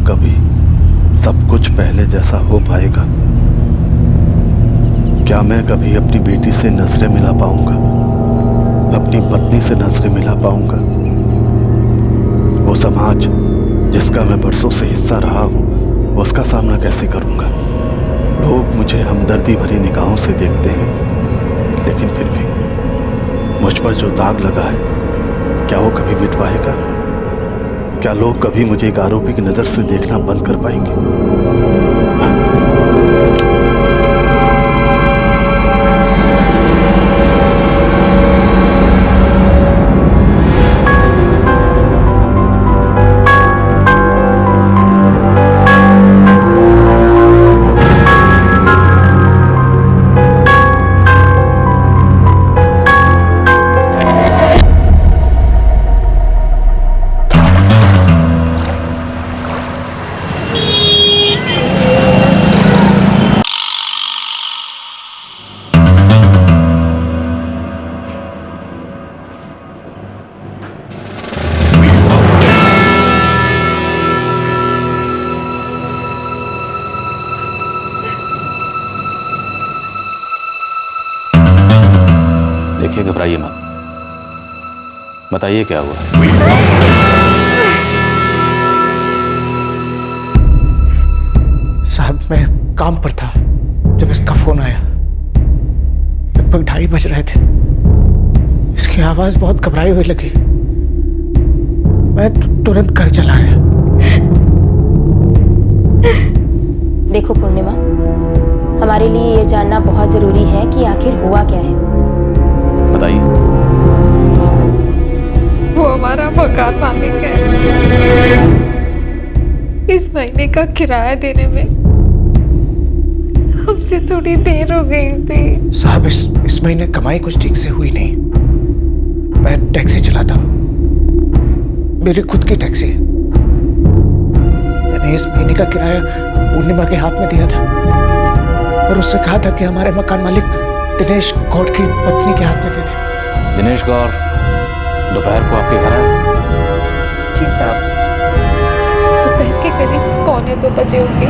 कभी सब कुछ पहले जैसा हो पाएगा? क्या मैं कभी अपनी बेटी से नजरें मिला पाऊंगा, अपनी पत्नी से नजरें मिला पाऊंगा? वो समाज जिसका मैं बरसों से हिस्सा रहा हूं, उसका सामना कैसे करूंगा? लोग मुझे हमदर्दी भरी निगाहों से देखते हैं, लेकिन फिर भी मुझ पर जो दाग लगा है, क्या वो कभी मिट पाएगा? क्या लोग कभी मुझे एक आरोपी की नजर से देखना बंद कर पाएंगे? देखिए, घबराइए मत। बताइए क्या हुआ? साहब, मैं काम पर था जब इसका फोन आया। लगभग 2:30 बज रहे थे। इसकी आवाज बहुत घबराई हुई लगी। मैं तुरंत घर चला आया। देखो पूर्णिमा, हमारे लिए ये जानना बहुत जरूरी है कि आखिर हुआ क्या है। बताइए। वो हमारा मकान मालिक है। इस महीने का किराया देने में हमसे थोड़ी देर हो गई थी। साहब, इस महीने कमाई कुछ ठीक से हुई नहीं। मैं टैक्सी चलाता हूँ, मेरी खुद की टैक्सी है। मैंने इस महीने का किराया पूर्णिमा के हाथ में दिया था और उससे कहा था कि हमारे मकान मालिक दिनेश गौड़ की पत्नी के हाथ में दे दे। दिनेश गौड़ दोपहर को आपके घर आए? जी साहब, दोपहर के करीब 1:45 बजे होंगे।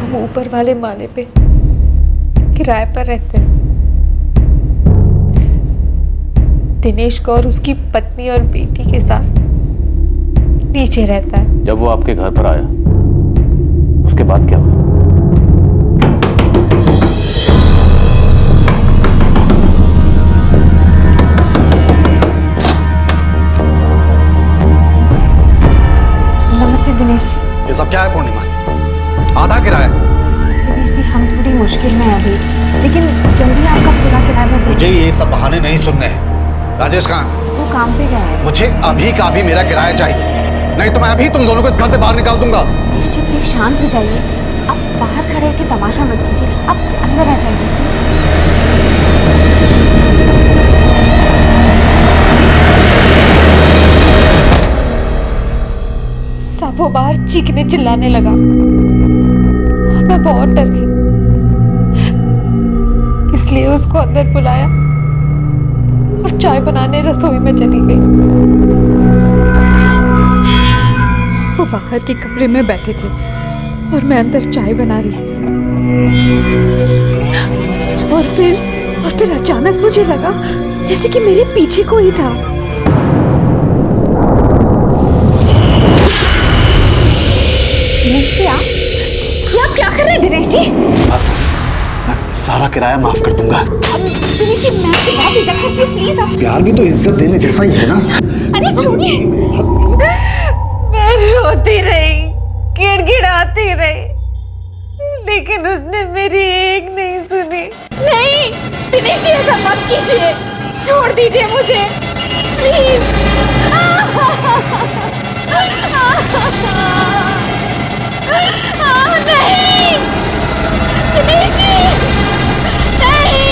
हम ऊपर वाले माले पे किराए पर रहते हैं। दिनेश गौर उसकी पत्नी और बेटी के साथ नीचे रहता है। जब वो आपके घर पर आया, उसके बाद क्या हुआ? नमस्ते दिनेश जी। ये सब क्या है पूर्णिमा? आधा किराया? दिनेश जी, हम थोड़ी मुश्किल में हैं अभी, लेकिन जल्दी आपका पूरा किराया भर देंगे। मुझे ये सब बहाने नहीं सुनने हैं। राजेश कहाँ? वो काम पे गया है। मुझे अभी का अभी मेरा किराया चाहिए, नहीं तो मैं अभी तुम दोनों को इस घर से बाहर निकाल दूंगा। दिनेश जी, प्लीज शांत हो जाइए। आप बाहर खड़े होकर तमाशा मत कीजिए, आप अंदर आ जाइए प्लीज। सब वो बाहर चीखने चिल्लाने लगा और मैं बहुत डर गई, इसलिए उसको अंदर बुलाया और चाय बनाने रसोई में चली गई। वो बाहर के कमरे में बैठे थे और मैं अंदर चाय बना रही थी। और फिर अचानक मुझे लगा जैसे कि मेरे पीछे कोई था। दिनेश जी, आप क्या कर रहे हैं दिनेश जी? सारा किराया माफ कर दूंगा। दिनेश जी, मैं आपकी बात इज्जत करती हूँ, प्लीज आप। प्यार भी तो इज्जत देने जैसा ही है ना। अरे छोड़िए। मैं रोती रही, गिड़गिड़ाती रही, लेकिन उसने मेरी एक नहीं सुनी। नहीं दिनेश जी, ऐसा मत कीजिए, छोड़ दीजिए मुझे प्लीज। नहीं दिनेश जी, नहीं।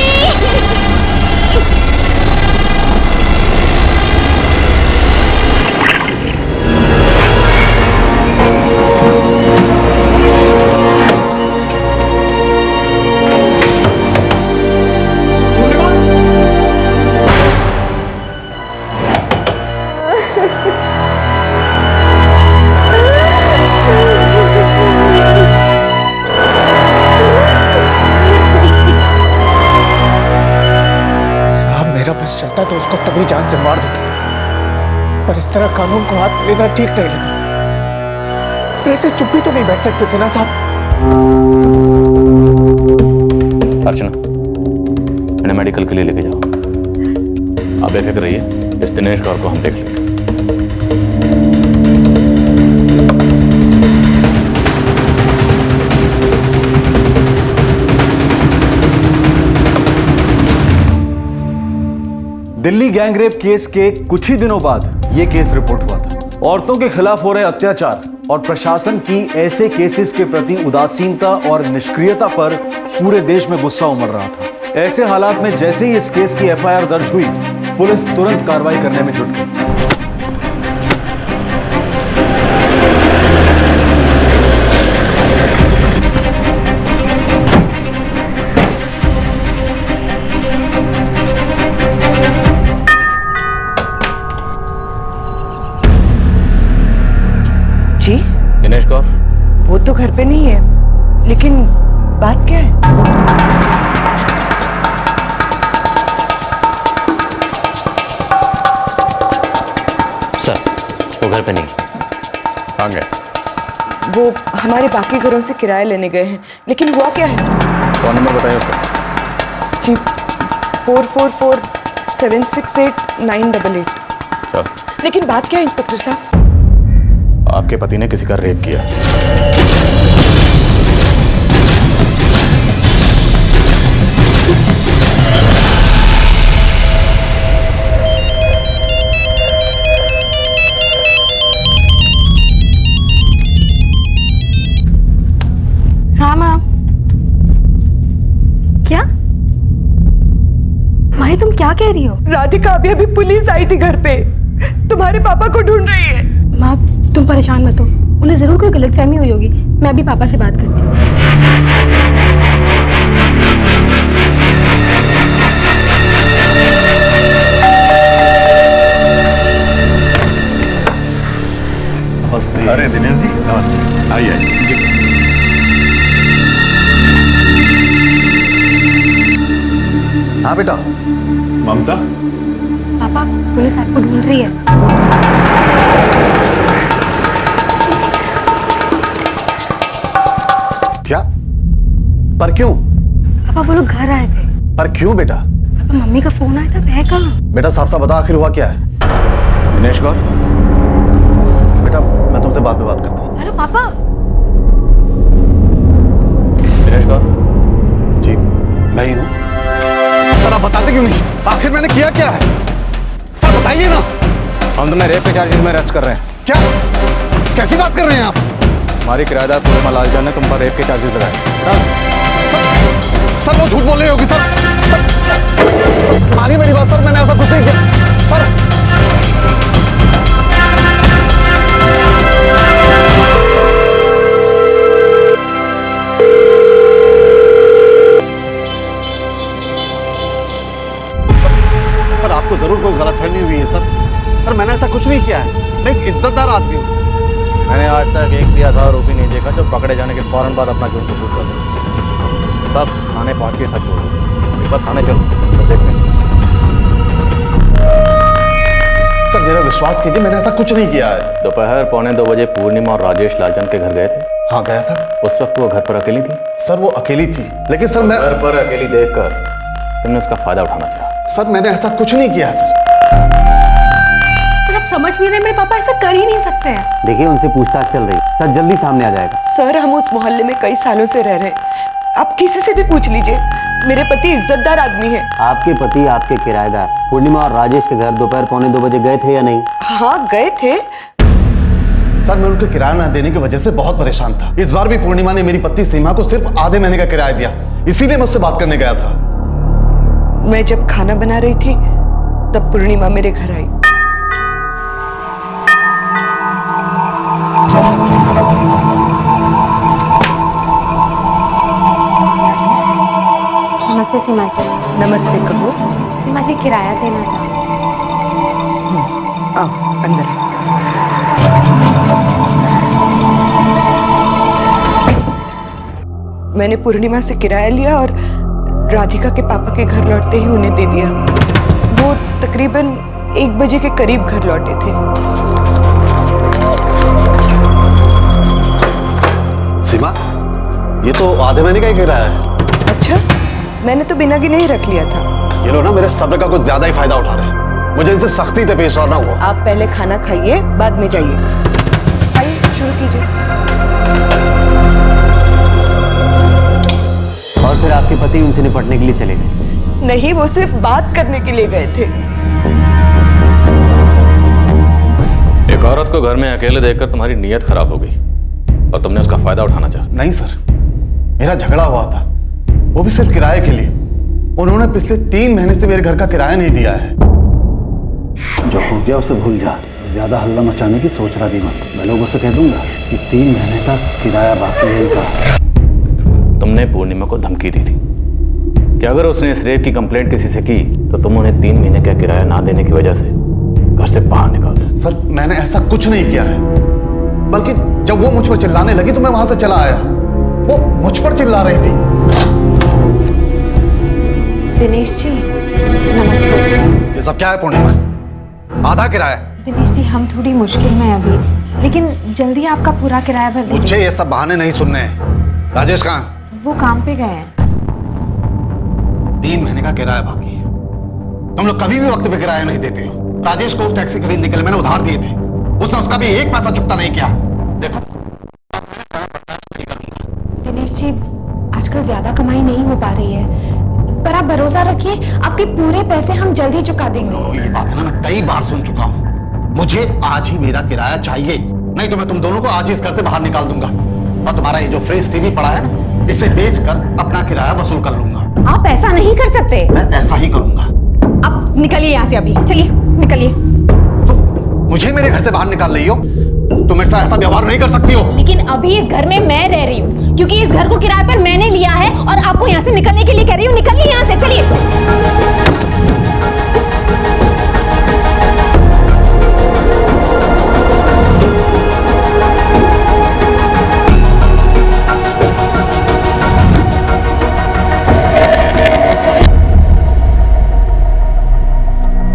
साहब मेरा बस चलता तो उसको तभी जान से मार देता, पर इस तरह कानून को हाथ में लेना ठीक नहीं लगा। ऐसे चुप भी तो नहीं बैठ सकते थे ना साहब। अर्चना, इन्हें मेडिकल के लिए लेके जाओ। आप बेफिक्र रहिए, इस दिनेश कौर को हम देख लेंगे। दिल्ली गैंगरेप केस के कुछ ही दिनों बाद यह केस रिपोर्ट हुआ था। औरतों के खिलाफ हो रहे अत्याचार और प्रशासन की ऐसे केसेस के प्रति उदासीनता और निष्क्रियता पर पूरे देश में गुस्सा उमड़ रहा था। ऐसे हालात में जैसे ही इस केस की एफआईआर दर्ज हुई, पुलिस तुरंत कार्रवाई करने में जुट गई। जी, दिनेश कौर, वो तो घर पे नहीं है, लेकिन बात क्या है? सर, वो घर पे नहीं। कहाँ गए? वो हमारे बाकी घरों से किराया लेने गए हैं, लेकिन हुआ क्या है? कौन नंबर बताइए उसका? जी, 4447689888। चलो। लेकिन बात क्या है इंस्पेक्टर साहब? आपके पति ने किसी का रेप किया। हाँ माँ। क्या माही, तुम क्या कह रही हो? राधिका, अभी पुलिस आई थी घर पे, तुम्हारे पापा को ढूंढ रही है। माँ तुम परेशान मत हो, उन्हें जरूर कोई गलतफहमी हुई होगी। मैं अभी पापा से बात करती हूँ। अरे दिनेश जी, नमस्ते। आइए हाँ बेटा। ममता, पापा, पुलिस आपको ढूंढ रही है। क्या? पर क्यों? पापा वो लोग घर आए थे। पर क्यों बेटा? पापा मम्मी का फोन आया था, वह कहाँ? बेटा साफ साफ बता, आखिर हुआ क्या है? दिनेश कौर, बेटा मैं तुमसे बाद में बात करता हूँ। हेलो पापा। दिनेश कौर, जी मैं ही हूँ। सर आप बताते क्यों नहीं? आखिर मैंने किया क्या है? सर बताइए ना। हम तुम्हें रेप के चार्जेस में अरेस्ट कर रहे हैं। क्या? कैसी बात कर रहे हैं आप? हमारी किराएदार पूर्णिमा लालचंद ने तुम पर रेप के चार्जेस लगाए। सर वो झूठ बोल रही होगी सर। सर मानिए मेरी बात सर, मैंने ऐसा कुछ नहीं किया सर। सर आपको जरूर कोई गलतफहमी हुई है सर। सर मैंने ऐसा कुछ नहीं किया है, मैं एक इज्जतदार आदमी हूँ। मैंने आज तक एक भी आधार आरोपी नहीं देखा जो पकड़े जाने के फौरन बाद अपना जुर्म कबूल कर दे। सब थाने पहुंच के सच बोलो। एक बार थाने चलो तो देखते हैं। सर मेरा विश्वास कीजिए, मैंने ऐसा कुछ नहीं किया है। दोपहर 1:45 पूर्णिमा और राजेश लालचंद के घर गए थे। हाँ गया था। उस वक्त वो घर पर अकेली थी। सर वो अकेली थी, लेकिन सर मैं घर पर अकेली देखकर तुमने उसका फायदा उठाना चाहा। सर मैंने ऐसा कुछ नहीं किया है सर। सर आप समझ नहीं रहे, मेरे पापा ऐसा कर ही नहीं सकते हैं। देखिए उनसे पूछताछ चल रही है, सर जल्दी सामने आ जाएगा। सर हम उस मोहल्ले में कई सालों से रह रहे हैं, आप किसी से भी पूछ लीजिए, मेरे पति इज्जतदार आदमी है। आपके पति आपके किराएदार पूर्णिमा और राजेश के घर दोपहर 1:45 गए थे या नहीं? हाँ गए थे। सर मैं उनके किराया न देने की वजह से बहुत परेशान था। इस बार भी पूर्णिमा ने मेरी पत्नी सीमा को सिर्फ आधे महीने का किराया दिया, इसीलिए मैं उससे बात करने गया था। मैं जब खाना बना रही थी तब पूर्णिमा मेरे घर आई। नमस्ते सीमा जी। नमस्ते, कहो। सीमा जी किराया देना था। आओ अंदर। मैंने पूर्णिमा से किराया लिया और राधिका के पापा के घर लौटते ही उन्हें दे दिया। वो तकरीबन 1 बजे के करीब घर लौटे थे। सीमा, ये तो आधे महीने का ही किराया है। अच्छा, मैंने तो बिना गिने ही रख लिया था। ये लोग ना मेरे सब्र का कुछ ज्यादा ही फायदा उठा रहे हैं। मुझे इनसे सख्ती से पेश आना हुआ। आप पहले खाना खाइए, बाद में जाइए। आइए, शुरू कीजिए। और फिर आपके पति उनसे निपटने के लिए चले गए? नहीं, वो सिर्फ बात करने के लिए गए थे। एक औरत को घर में अकेले देखकर तुम्हारी नीयत खराब हो गई और तुमने उसका फायदा उठाना चाहा। नहीं सर, मेरा झगड़ा हुआ था, वो भी सिर्फ किराए के लिए। उन्होंने पिछले 3 महीने से मेरे घर का किराया नहीं दिया है। जो हो गया उसे भूल जा। ज्यादा हल्ला मचाने की सोच रहा भी मत। मैं लोगों से कह दूंगा कि 3 महीने का किराया बाकी है इनका। तुमने पूर्णिमा को धमकी दी थी कि अगर उसने इस रेप की कंप्लेंट किसी से की तो तुम उन्हें 3 महीने का किराया ना देने की वजह से घर से बाहर निकाल दो। सर, मैंने ऐसा कुछ नहीं किया है, बल्कि जब वो मुझ पर चिल्लाने लगी तो मैं वहां से चला आया। वो मुझ पर चिल्ला रही थी। दिनेश जी नमस्ते। ये सब क्या है पूर्णिमा? आधा किराया। दिनेश जी, हम थोड़ी मुश्किल में हैं अभी, लेकिन जल्दी आपका पूरा किराया भर देंगे। मुझे ये सब बहाने नहीं सुनने हैं। राजेश कहाँ? वो काम पे गए हैं। 3 महीने का किराया बाकी है। तुम लोग कभी भी वक्त पे किराया नहीं देते हो। राजेश को टैक्सी खरीदने के लिए मैंने उधार दिए थे, उसने उसका भी 1 पैसा चुकता नहीं किया। देखो, दिनेश जी, आजकल ज्यादा कमाई नहीं हो पा रही है, पर आप भरोसा रखिए, आपके पूरे पैसे हम जल्द ही चुका देंगे। ये बात है ना, मैं कई बार सुन चुका हूँ। मुझे आज ही मेरा किराया चाहिए, नहीं तो मैं तुम दोनों को आज ही इस घर से बाहर निकाल दूंगा। और तुम्हारा ये जो फ्रिज टीवी पड़ा है ना, इसे बेचकर अपना किराया वसूल कर लूंगा। आप ऐसा नहीं कर सकते। मैं ऐसा ही करूंगा। अब निकलिए यहाँ से, अभी चलिए निकलिए। तुम मुझे मेरे घर से बाहर निकाल रही हो? तुम मेरे साथ ऐसा व्यवहार नहीं कर सकती हो। लेकिन अभी इस घर में मैं रह रही हूँ, क्योंकि इस घर को किराए पर मैंने लिया है और आपको यहाँ से निकलने के लिए कह रही हूँ। निकलिए यहाँ से, चलिए।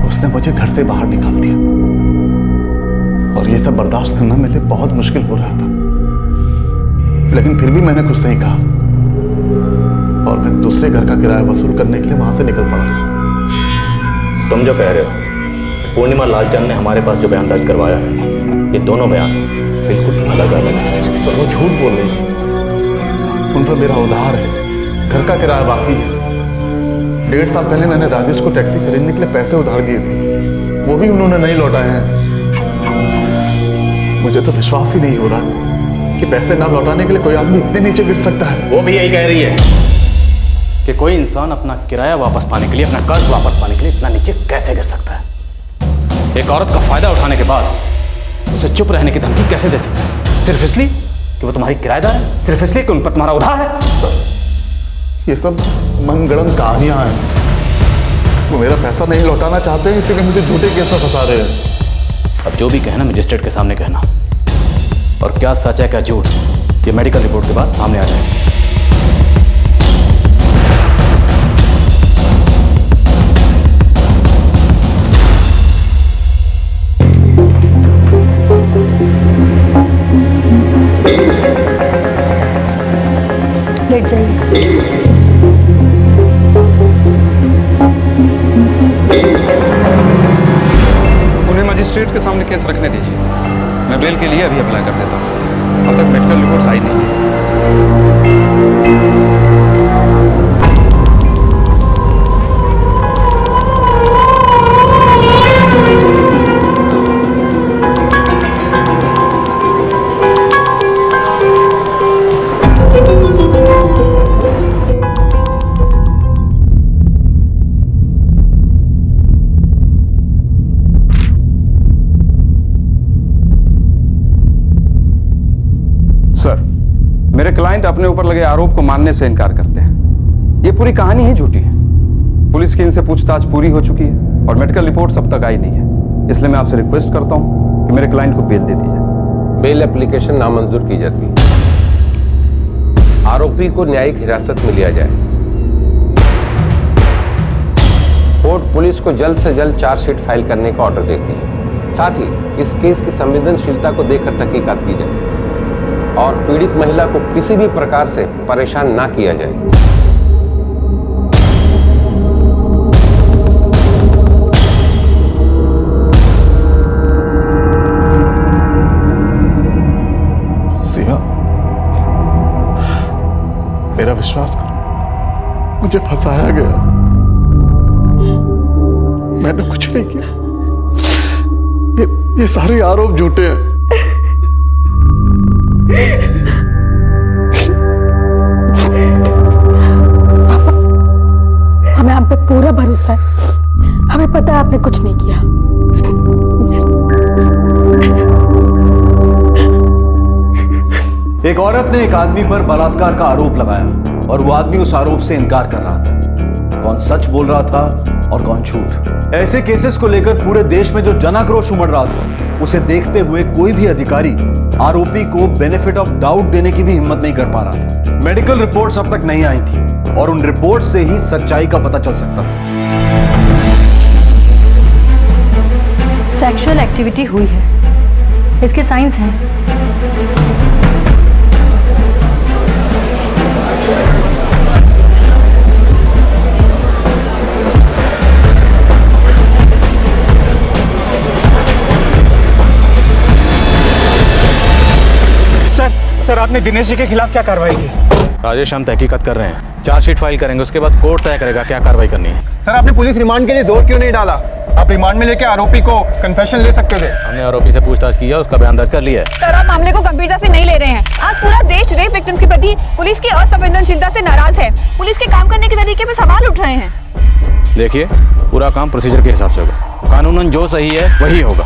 उसने मुझे घर से बाहर निकाल दिया और ये सब बर्दाश्त करना मेरे लिए बहुत मुश्किल हो रहा था, लेकिन फिर भी मैंने कुछ नहीं कहा और मैं दूसरे घर का किराया वसूल करने के लिए वहां से निकल पड़ा। तुम जो कह रहे हो, पूर्णिमा लालचंद ने हमारे पास जो बयान दर्ज करवाया है, ये दोनों बयान बिल्कुल अलग अलग हैं। सर, वो झूठ बोल रही है। उन पर मेरा उधार है, घर का किराया बाकी है। 1.5 साल पहले मैंने राजेश को टैक्सी खरीदने के लिए पैसे उधार दिए थे, वो भी उन्होंने नहीं लौटाए हैं। मुझे तो विश्वास ही नहीं हो रहा कि पैसे ना लौटाने के लिए कोई आदमी इतने नीचे गिर सकता है। वो भी यही कह रही है कि कोई इंसान अपना किराया वापस पाने के लिए, अपना कर्ज वापस पाने के लिए इतना नीचे कैसे गिर सकता है। एक औरत का फायदा उठाने के बाद उसे चुप रहने की धमकी कैसे दे सकता है, सिर्फ इसलिए कि वो तुम्हारी किराएदार है, सिर्फ इसलिए कि उन पर तुम्हारा उधार है। ये सब मनगढ़ंत कहानियां हैं। वो मेरा पैसा नहीं लौटाना चाहते हैं, इसीलिए मुझे झूठे केस में फंसा रहे हैं। अब जो भी कहना मजिस्ट्रेट के सामने कहना, और क्या सच है क्या झूठ, ये मेडिकल रिपोर्ट के बाद सामने आ जाएगा। लेट जाइए। उन्हें मजिस्ट्रेट के सामने केस रखने दीजिए। मैं बेल के लिए अभी अप्लाई कर देता हूँ। अब तक मेडिकल रिपोर्ट आई नहीं है। सर, मेरे क्लाइंट अपने ऊपर लगे आरोप को मानने से इनकार करते हैं। ये पूरी कहानी ही झूठी है। पुलिस की इनसे पूछताछ पूरी हो चुकी है और मेडिकल रिपोर्ट अब तक आई नहीं है। इसलिए मैं आपसे रिक्वेस्ट करता हूं कि मेरे क्लाइंट को बेल दे दी जाए। बेल एप्लीकेशन नामंजूर की जाती है। आरोपी को न्यायिक हिरासत में लिया जाए। कोर्ट पुलिस को जल्द से जल्द चार्जशीट फाइल करने का ऑर्डर देती है। साथ ही इस केस की संवेदनशीलता को देखकर तहकीकात की जाए और पीड़ित महिला को किसी भी प्रकार से परेशान ना किया जाए। सीमा, मेरा विश्वास करो, मुझे फंसाया गया। मैंने कुछ नहीं किया। ये सारे आरोप झूठे हैं। हमें आप पे पूरा भरोसा है। हमें पता है आपने कुछ नहीं किया। एक औरत ने एक आदमी पर बलात्कार का आरोप लगाया और वो आदमी उस आरोप से इनकार कर रहा था। कौन सच बोल रहा था और कौन झूठ? ऐसे केसेस को लेकर पूरे देश में जो जनाक्रोश उमड़ रहा था, उसे देखते हुए कोई भी अधिकारी आरोपी को बेनिफिट ऑफ डाउट देने की भी हिम्मत नहीं कर पा रहा था। मेडिकल रिपोर्ट्स अब तक नहीं आई थी और उन रिपोर्ट से ही सच्चाई का पता चल सकता था। सेक्सुअल एक्टिविटी हुई है, इसके साइंस हैं। सर, आपने दिनेश जी के खिलाफ क्या कार्रवाई की? राजेश, हम तहकीकात कर रहे हैं, चार्जशीट फाइल करेंगे, उसके बाद कोर्ट तय करेगा क्या कार्रवाई करनी है। सर, आपने पुलिस रिमांड के लिए जोर क्यों नहीं डाला? आप रिमांड में लेके आरोपी को कन्फेशन ले सकते थे। हमने आरोपी से पूछताछ की है, उसका बयान दर्ज कर लिया है। सर, आप मामले को गंभीरता से नहीं ले रहे हैं। आज पूरा देश रेप विक्टिम्स के प्रति पुलिस की असंवेदनशीलता से नाराज है। पुलिस के काम करने के तरीके पे सवाल उठ रहे हैं। देखिए, पूरा काम प्रोसीजर के हिसाब से होगा। कानूनन जो सही है वही होगा।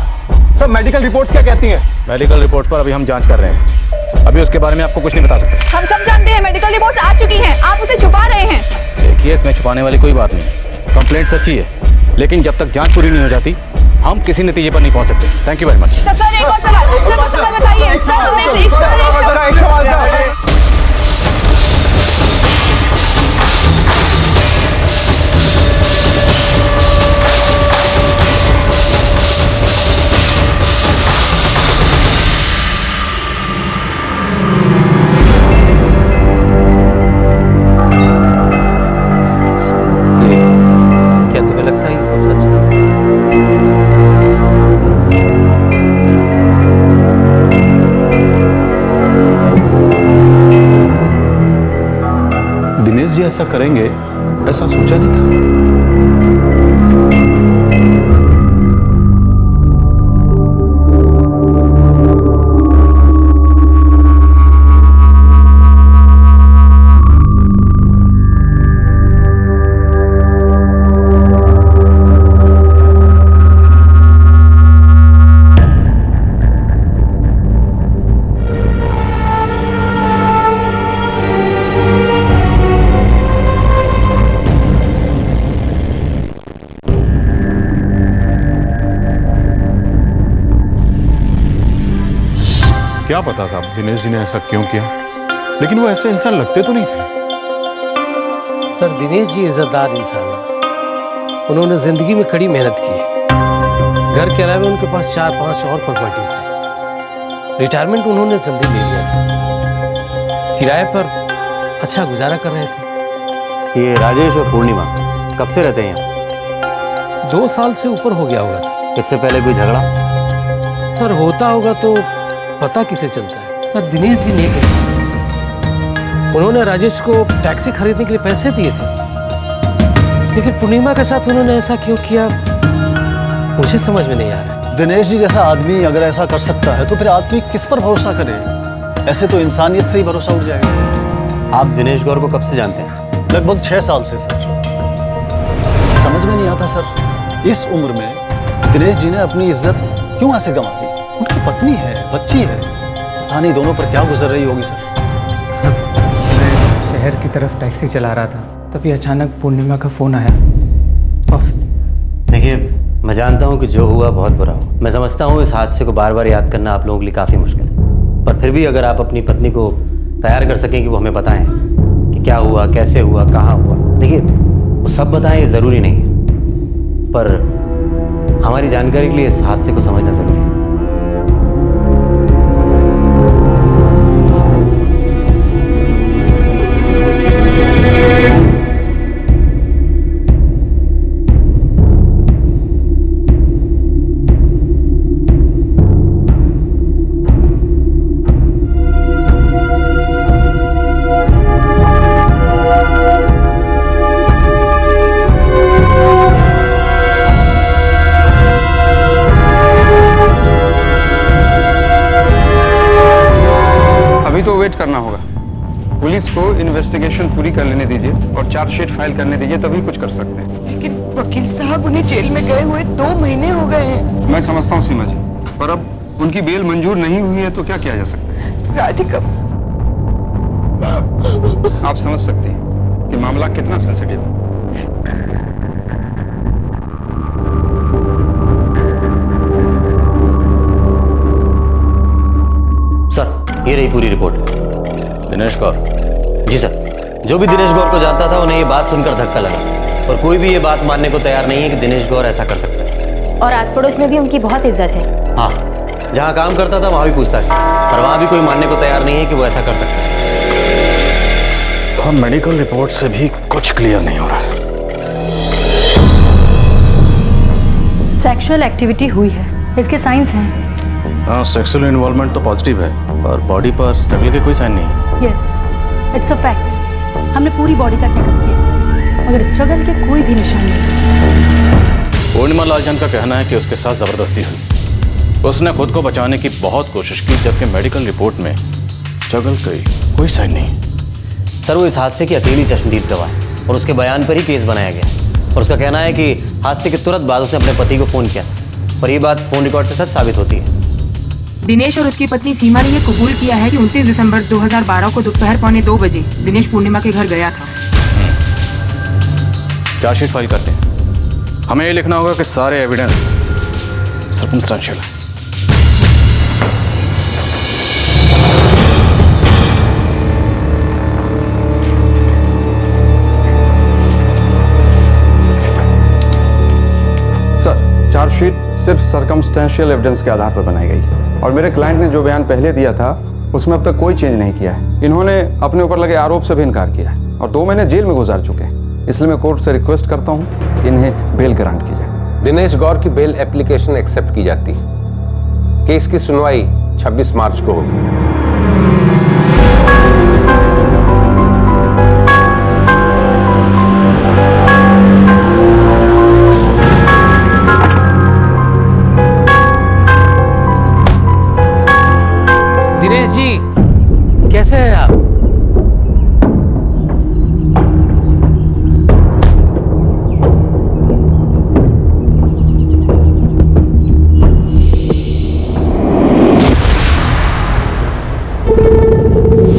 सर, मेडिकल रिपोर्ट्स क्या कहती हैं? मेडिकल रिपोर्ट पर अभी हम जांच कर रहे हैं, अभी उसके बारे में आपको कुछ नहीं बता सकते। हम सब जानते हैं, मेडिकल रिपोर्ट्स आ चुकी हैं, आप उसे छुपा रहे हैं। देखिए, इसमें छुपाने वाली कोई बात नहीं। कंप्लेंट सच्ची है, लेकिन जब तक जांच पूरी नहीं हो जाती हम किसी नतीजे पर नहीं पहुंच सकते। Thank you very much. Sir, एक और सवाल बताइए। क्या तुम्हें लगता है ये सब सच है? दिनेश जी ऐसा करेंगे ऐसा सोचा नहीं था। क्या पता साहब दिनेश जी ने ऐसा क्यों किया, लेकिन वो ऐसे इंसान लगते तो नहीं थे। सर, दिनेश जी इज्जतदार इंसान है। उन्होंने जिंदगी में कड़ी मेहनत की है। घर के अलावा उनके पास 4-5 और प्रॉपर्टीज हैं। रिटायरमेंट उन्होंने जल्दी ले लिया था। किराए पर अच्छा गुजारा कर रहे थे। ये राजेश और पूर्णिमा कब से रहते हैं यहाँ? 2 साल से ऊपर हो गया होगा सर। इससे पहले कोई झगड़ा? सर, होता होगा तो पता किसे चलता है। सर, दिनेश जी नेक हैं। उन्होंने राजेश को टैक्सी खरीदने के लिए पैसे दिए थे, लेकिन पूर्णिमा के साथ उन्होंने ऐसा क्यों किया मुझे समझ में नहीं आ रहा। दिनेश जी जैसा आदमी अगर ऐसा कर सकता है तो फिर आदमी किस पर भरोसा करे? ऐसे तो इंसानियत से ही भरोसा उठ जाएगा। आप दिनेश गौर को कब से जानते हैं? लगभग 6 साल से सर। समझ में नहीं आता सर, इस उम्र में दिनेश जी ने अपनी इज्जत क्यों ऐसे गंवा दी? उनकी पत्नी है, बच्ची है, पता नहीं दोनों पर क्या गुजर रही होगी सर। मैं शहर की तरफ टैक्सी चला रहा था, तभी अचानक पूर्णिमा का फोन आया। देखिए, मैं जानता हूँ कि जो हुआ बहुत बुरा हुआ। मैं समझता हूँ इस हादसे को बार बार याद करना आप लोगों के लिए काफ़ी मुश्किल है, पर फिर भी अगर आप अपनी पत्नी को तैयार कर सकें कि वो हमें बताएं कि क्या हुआ, कैसे हुआ, कहाँ हुआ। देखिए, वो सब बताएं ये ज़रूरी नहीं है, पर हमारी जानकारी के लिए इस हादसे को समझना ज़रूरी है। वेट करना होगा। पुलिस को इन्वेस्टिगेशन पूरी कर लेने दीजिए और चार्जशीट फाइल करने दीजिए, तभी कुछ कर सकते हैं। लेकिन वकील साहब, उन्हें जेल में गए हुए 2 महीने हो गए हैं। मैं समझता हूँ सीमा जी, पर अब उनकी बेल मंजूर नहीं हुई है तो क्या किया जा सकता है? राधिका, आप समझ सकती हैं कि मामला कितना सेंसिटिव है। सर, ये रही पूरी रिपोर्ट। दिनेश गौर? जी सर, जो भी दिनेश गौर को जानता था उन्हें ये बात सुनकर धक्का लगा, और कोई भी ये बात मानने को तैयार नहीं है कि दिनेश गौर ऐसा कर सकता है। और आस पड़ोस में भी उनकी बहुत इज्जत है। हाँ, जहाँ काम करता था वहाँ भी पूछताछ, पर वहाँ भी कोई मानने को तैयार नहीं है कि वो ऐसा कर सकता है। तो मेडिकल रिपोर्ट से भी कुछ क्लियर नहीं हो रहा है। सेक्सुअल एक्टिविटी हुई है, इसके साइंस हैं। हाँ, सेक्सुअल इन्वॉल्वमेंट तो पॉजिटिव है, पर बॉडी पर स्ट्रगल के कोई साइन नहीं है। Yes, it's a fact. हमने पूरी बॉडी का चेकअप किया, मगर स्ट्रगल के कोई भी निशान नहीं। पूर्णिमा लालचंद का कहना है कि उसके साथ जबरदस्ती हुई। उसने खुद को बचाने की बहुत कोशिश की, जबकि मेडिकल रिपोर्ट में स्ट्रगल की कोई साइन नहीं। सर, वो इस हादसे की अकेली चश्मदीद गवाह है और उसके बयान पर ही केस बनाया गया। और उसका कहना है कि हादसे के तुरंत बाद उसने अपने पति को फोन किया, पर यह बात फोन रिकॉर्ड से सच साबित होती है। दिनेश और उसकी पत्नी सीमा ने यह कबूल किया है कि 29 दिसंबर 2012 को दोपहर 1:45 बजे दिनेश पूर्णिमा के घर गया था। चार्जशीट फाइल करते हैं। हमें ये लिखना होगा कि सारे एविडेंस सर्कमस्टेंशियल है। सर, चार्जशीट सिर्फ सर्कमस्टेंशियल एविडेंस के आधार पर बनाई गई है, और मेरे क्लाइंट ने जो बयान पहले दिया था उसमें अब तक कोई चेंज नहीं किया है। इन्होंने अपने ऊपर लगे आरोप से भी इनकार किया है और 2 महीने जेल में गुजार चुके हैं। इसलिए मैं कोर्ट से रिक्वेस्ट करता हूं इन्हें बेल ग्रांट की जाए। दिनेश गौर की बेल एप्लीकेशन एक्सेप्ट की जाती है। केस की सुनवाई 26 मार्च को होगी। दिनेश जी, कैसे हैं आप?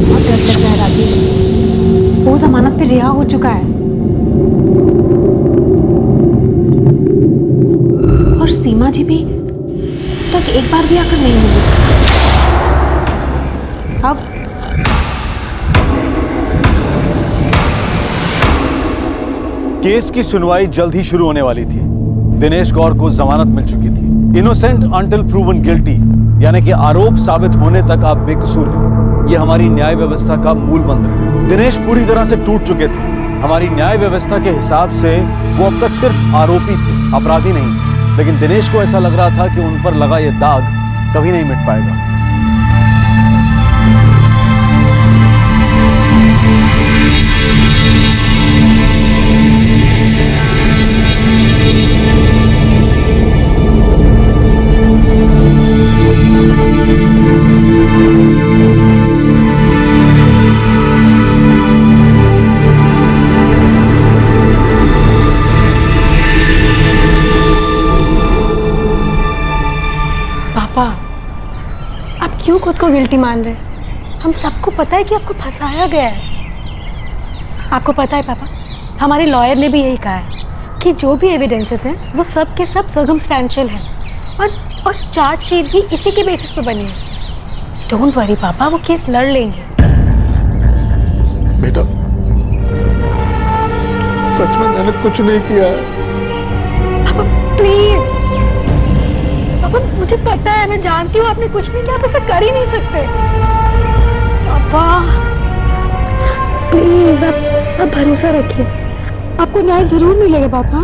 बहुत डर लग रहा है राजेश। वो जमानत पे रिहा हो चुका है और सीमा जी भी तक एक बार भी आकर नहीं मिली। अब केस की सुनवाई जल्द ही शुरू होने वाली थी। दिनेश गौर को जमानत मिल चुकी थी। इनोसेंट अंटिल प्रूवन गिल्टी, यानी कि आरोप साबित होने तक आप बेकसूर हैं। यह हमारी न्याय व्यवस्था का मूल मंत्र है। दिनेश पूरी तरह से टूट चुके थे। हमारी न्याय व्यवस्था के हिसाब से वो अब तक सिर्फ आरोपी थे, अपराधी नहीं। लेकिन दिनेश को ऐसा लग रहा था कि उन पर लगा ये दाग कभी नहीं मिट पाएगा। पापा, आप क्यों खुद को गिल्टी मान रहे हैं? हम सबको पता है कि आपको फंसाया गया है। आपको पता है पापा, हमारे लॉयर ने भी यही कहा है कि जो भी एविडेंसेस हैं वो सब के सब सर्कमस्टेंशियल हैं और चार्जशीट भी इसी के बेसिस पे बनी है। डोंट वरी पापा, वो केस लड़ लेंगे। बेटा, सच में मैंने कुछ नहीं किया है। पापा प्लीज, पापा मुझे पता है, मैं जानती हूँ आपने कुछ नहीं किया, आप ऐसा कर ही नहीं सकते। पापा प्लीज, आप भरोसा रखिए, आपको न्याय जरूर मिलेगा पापा।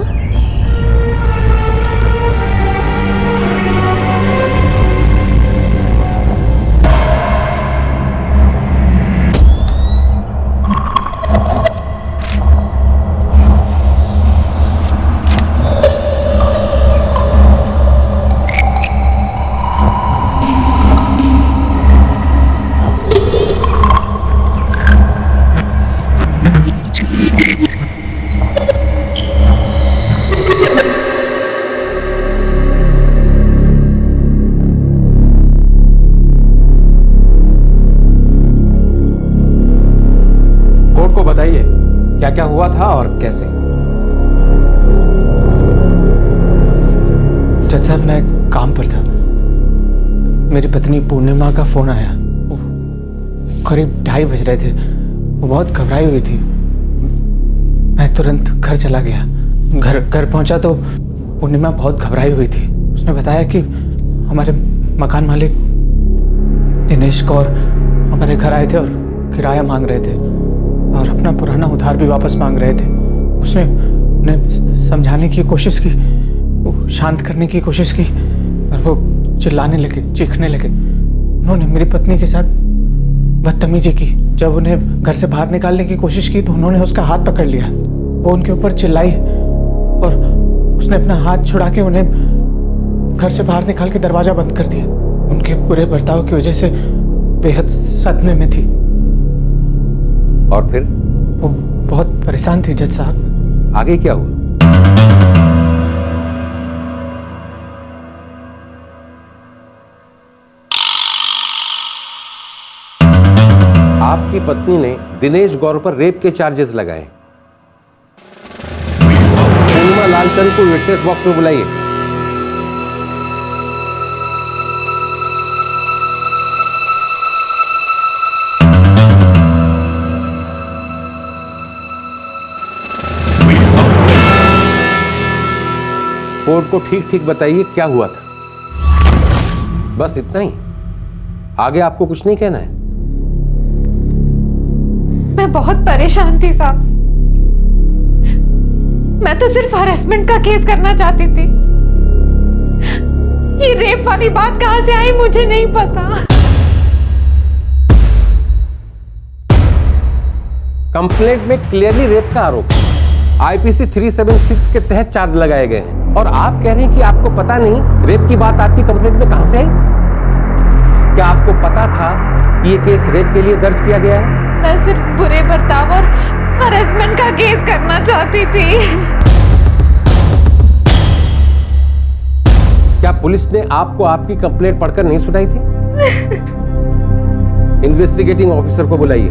बताइए क्या क्या हुआ था और कैसे। जज साहब, मैं काम पर था, मेरी पत्नी पूर्णिमा का फोन आया। करीब 2:30 बज रहे थे, वो बहुत घबराई हुई थी। मैं तुरंत घर चला गया। घर पहुंचा तो पूर्णिमा बहुत घबराई हुई थी। उसने बताया कि हमारे मकान मालिक दिनेश कौर हमारे घर आए थे और किराया मांग रहे थे और अपना पुराना उधार भी वापस मांग रहे थे। उसने उन्हें समझाने की कोशिश की, शांत करने की कोशिश की और वो चिल्लाने लगे, चीखने लगे। उन्होंने मेरी पत्नी के साथ बदतमीजी की। जब उन्हें घर से बाहर निकालने की कोशिश की तो उन्होंने उसका हाथ पकड़ लिया। वो उनके ऊपर चिल्लाई और उसने अपना हाथ छुड़ा के उन्हें घर से बाहर निकाल के दरवाजा बंद कर दिया। उनके बुरे बर्ताव की वजह से बेहद सदमे में थी। और फिर? वो बहुत परेशान थी जज साहब। आगे क्या हुआ? आपकी पत्नी ने दिनेश गौर पर रेप के चार्जेस लगाए। पूर्णिमा लालचंद को विटनेस बॉक्स में बुलाइए। कोर्ट को ठीक ठीक बताइए क्या हुआ था। बस इतना ही, आगे आपको कुछ नहीं कहना है। मैं बहुत परेशान थी साहब। मैं तो सिर्फ हरेसमेंट का केस करना चाहती थी। ये रेप वाली बात कहां से आई मुझे नहीं पता। कंप्लेंट में क्लियरली रेप का आरोप है। आईपीसी 376 के तहत चार्ज लगाए गए हैं और आप कह रहे हैं कि आपको पता नहीं रेप की बात आपकी कंप्लेंट में कहां से आई? क्या आपको पता था कि ये केस रेप के लिए दर्ज किया गया है? मैं सिर्फ बुरे बर्ताव और हरेसमेंट का केस करना चाहती थी। क्या पुलिस ने आपको आपकी कंप्लेंट पढ़कर नहीं सुनाई थी? इन्वेस्टिगेटिंग ऑफिसर को बुलाइए।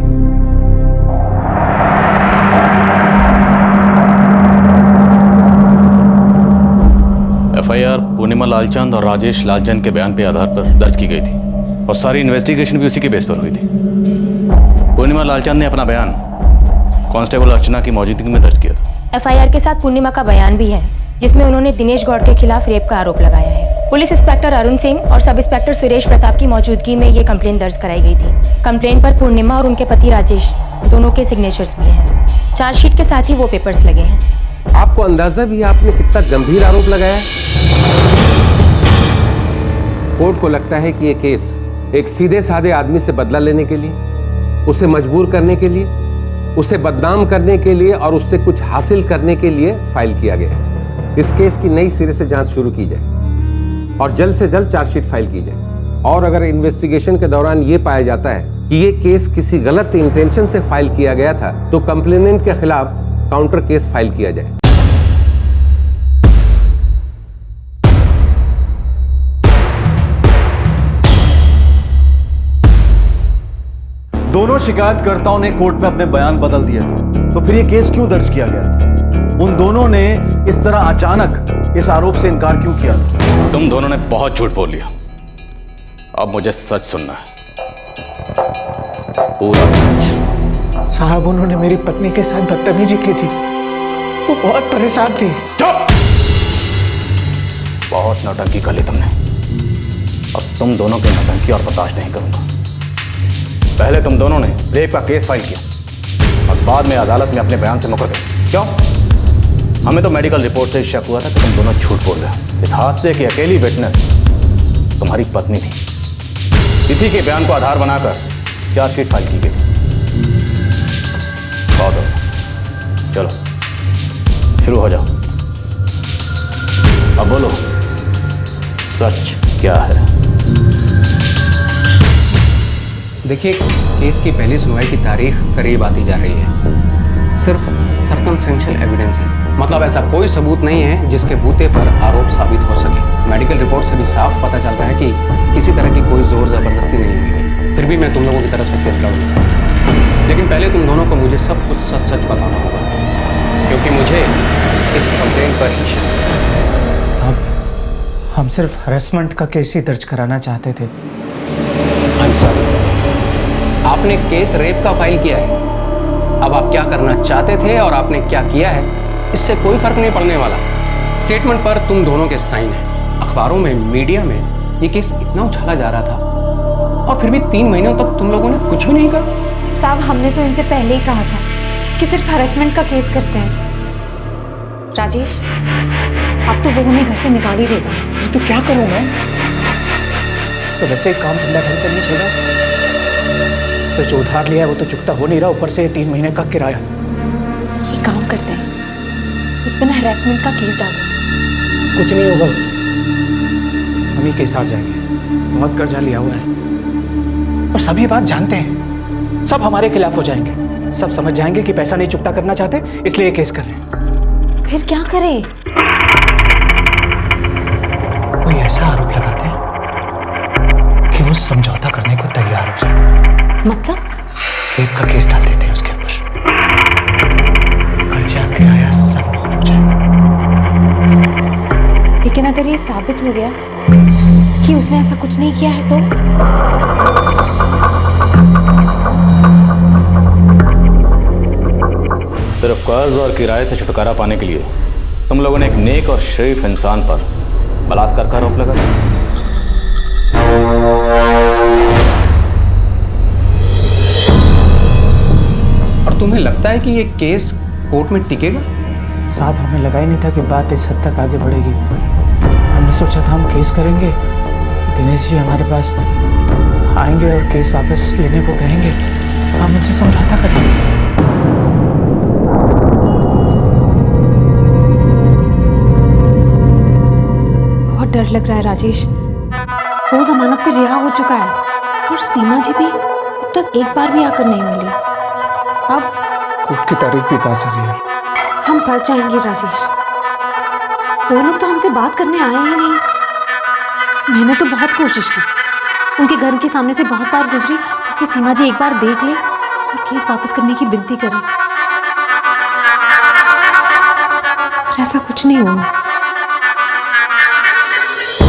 एफआईआर पूर्णिमा लालचंद और राजेश लालचंद के बयान के आधार पर दर्ज की गई थी और सारी इन्वेस्टिगेशन भी उसी के बेस पर हुई थी। पूर्णिमा लालचंद ने अपना बयान कांस्टेबल अर्चना की मौजूदगी में दर्ज किया था। एफआईआर के साथ पूर्णिमा का बयान भी है जिसमें उन्होंने दिनेश गौड़ के खिलाफ रेप का आरोप लगाया है। पुलिस इंस्पेक्टर अरुण सिंह और सब इंस्पेक्टर सुरेश प्रताप की मौजूदगी में ये कंप्लेंट दर्ज कराई गई थी। कंप्लेंट पर पूर्णिमा और उनके पति राजेश दोनों के सिग्नेचर्स भी हैं। चार्जशीट के साथ ही वो पेपर्स लगे हैं। आपको अंदाजा भी आपने कितना गंभीर आरोप लगाया है? कोर्ट को लगता है कि यह केस एक सीधे साधे आदमी से बदला लेने के लिए, उसे मजबूर करने के लिए, उसे बदनाम करने के लिए और उससे कुछ हासिल करने के लिए फाइल किया गया है। इस केस की नई सिरे से जांच शुरू की जाए और जल्द से जल्द चार्जशीट फाइल की जाए। और अगर इन्वेस्टिगेशन के दौरान यह पाया जाता है कि यह केस किसी गलत इंटेंशन से फाइल किया गया था तो कंप्लेनेंट के खिलाफ काउंटर केस फाइल किया जाए। दोनों शिकायतकर्ताओं ने कोर्ट में अपने बयान बदल दिए थे, तो फिर यह केस क्यों दर्ज किया गया था? उन दोनों ने इस तरह अचानक इस आरोप से इनकार क्यों किया? तुम दोनों ने बहुत झूठ बोल लिया। अब मुझे सच सुनना है, पूरा सच। साहब उन्होंने मेरी पत्नी के साथ बदतमीजी की थी, वो बहुत परेशान थी। चुप! बहुत नौटंकी कर ली तुमने। अब तुम दोनों की नौटंकी और बर्दाश्त नहीं करूंगा। पहले तुम दोनों ने रेप का केस फाइल किया और बाद में अदालत में अपने बयान से मुकर गए। क्यों? हमें तो मेडिकल रिपोर्ट से शक हुआ था कि तुम दोनों झूठ बोल रहे हो। इस हादसे की अकेली विटनेस तुम्हारी पत्नी थी। इसी के बयान को आधार बनाकर चार्जशीट फाइल की गई थी। बहुत हो गया। चलो शुरू हो जाओ। अब बोलो, सच क्या है? देखिए, केस की पहली सुनवाई की तारीख करीब आती जा रही है। सिर्फ सर्कमस्टेंशियल एविडेंस है, मतलब ऐसा कोई सबूत नहीं है जिसके बूते पर आरोप साबित हो सके। मेडिकल रिपोर्ट से भी साफ पता चल रहा है कि किसी तरह की कोई जोर जबरदस्ती नहीं हुई है। फिर भी मैं तुम लोगों की तरफ से केस लड़ूंगा, लेकिन पहले तुम दोनों को मुझे सब कुछ सच सच बताना होगा, क्योंकि मुझे इस कंप्लेंट पर ही शक है। साहब, हम सिर्फ हरेसमेंट का केस ही दर्ज कराना चाहते थे। सॉरी, आपने केस रेप का फाइल किया है। अब आप क्या करना चाहते थे और आपने क्या किया है, इससे कोई फर्क नहीं पड़ने वाला। स्टेटमेंट पर तुम दोनों के साइन हैं। अखबारों में, मीडिया में ये केस इतना उछाला जा रहा था और फिर भी 3 महीनों तक तुम लोगों ने कुछ भी नहीं कहा। साहब, हमने तो इनसे पहले ही कहा था कि सिर्फ हरेसमेंट का केस करते हैं। राजेश, अब तो वो हमें घर से निकाल ही देगा। तो क्या करूं मैं? तो वैसे ही काम धंधा ढंग से नहीं चल रहा। सर, जो उधार लिया है वो तो चुकता हो नहीं रहा, ऊपर से 3 महीने का किराया। एक काम करते हैं, उस पर ना हरेसमेंट का केस डाल देते हैं। कुछ नहीं होगा उससे, हम ही केस हार जाएंगे। बहुत कर्जा लिया हुआ है और सभी बात जानते हैं। सब हमारे खिलाफ हो जाएंगे। सब समझ जाएंगे कि पैसा नहीं चुकता करना चाहते, इसलिए ये केस कर रहे हैं। फिर क्या करें? कोई ऐसा आरोप लगाते हैं कि वो समझौता करने को तैयार हो जाए। मतलब? रेप का केस डाल देते हैं उसके ऊपर, कर्जा किराया सब माफ हो जाएगा। लेकिन अगर ये साबित हो गया कि उसने ऐसा कुछ नहीं किया है तो? सिर्फ कर्ज और किराए से छुटकारा पाने के लिए तुम लोगों ने एक नेक और शरीफ इंसान पर बलात्कार का आरोप लगाया। और तुम्हें लगता है कि ये केस कोर्ट में टिकेगा? साहब, हमें लगा ही नहीं था कि बात इस हद तक आगे बढ़ेगी। हमने सोचा था हम केस करेंगे, दिनेश जी हमारे पास आएंगे और केस वापस लेने को कहेंगे, हम उनसे समझौता कर लेंगे। बहुत डर लग रहा है राजेश। वो जमानत पे रिहा हो चुका है और सीमा जी भी अब तक एक बार भी आकर नहीं मिली। अब कोर्ट की तारीख भी पास आ रही है। हम फंस जाएंगे राजेश। वो लोग तो हमसे बात करने आए ही नहीं। मैंने तो बहुत कोशिश की, उनके घर के सामने से बहुत बार गुजरी ताकि सीमा जी एक बार देख ले और केस वापस करने की विनती करें, पर ऐसा कुछ नहीं हुआ।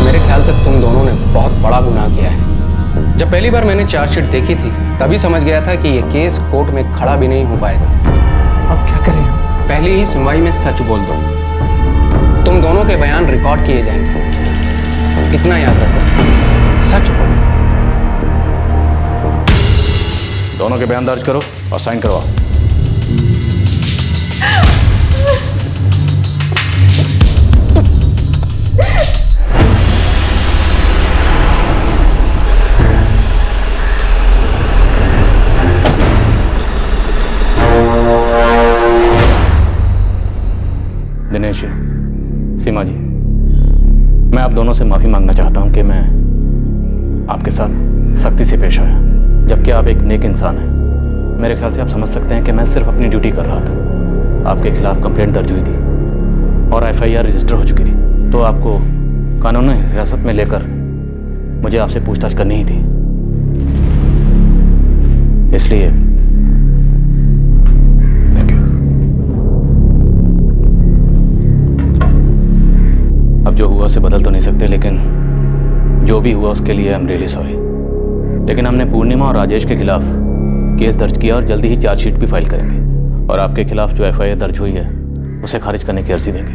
मेरे ख्याल से तुम दोनों ने बहुत बड़ा गुनाह किया है। जब पहली बार मैंने चार्जशीट देखी थी तभी समझ गया था कि यह केस कोर्ट में खड़ा भी नहीं हो पाएगा। अब क्या करें? पहली ही सुनवाई में सच बोल दो। तुम दोनों के बयान रिकॉर्ड किए जाएंगे, इतना याद रखो, सच बोलो। दोनों के बयान दर्ज करो और साइन करवाओ। दिनेश जी, सीमा जी, मैं आप दोनों से माफ़ी मांगना चाहता हूं कि मैं आपके साथ सख्ती से पेश आया, जबकि आप एक नेक इंसान हैं। मेरे ख्याल से आप समझ सकते हैं कि मैं सिर्फ अपनी ड्यूटी कर रहा था। आपके खिलाफ कंप्लेंट दर्ज हुई थी और FIR रजिस्टर हो चुकी थी, तो आपको कानूनी हिरासत में लेकर मुझे आपसे पूछताछ करनी ही थी। इसलिए अब जो हुआ उसे बदल तो नहीं सकते, लेकिन जो भी हुआ उसके लिए आई एम रियली सॉरी। लेकिन हमने पूर्णिमा और राजेश के खिलाफ केस दर्ज किया और जल्दी ही चार्जशीट भी फाइल करेंगे और आपके खिलाफ जो एफआईआर दर्ज हुई है उसे खारिज करने की अर्जी देंगे।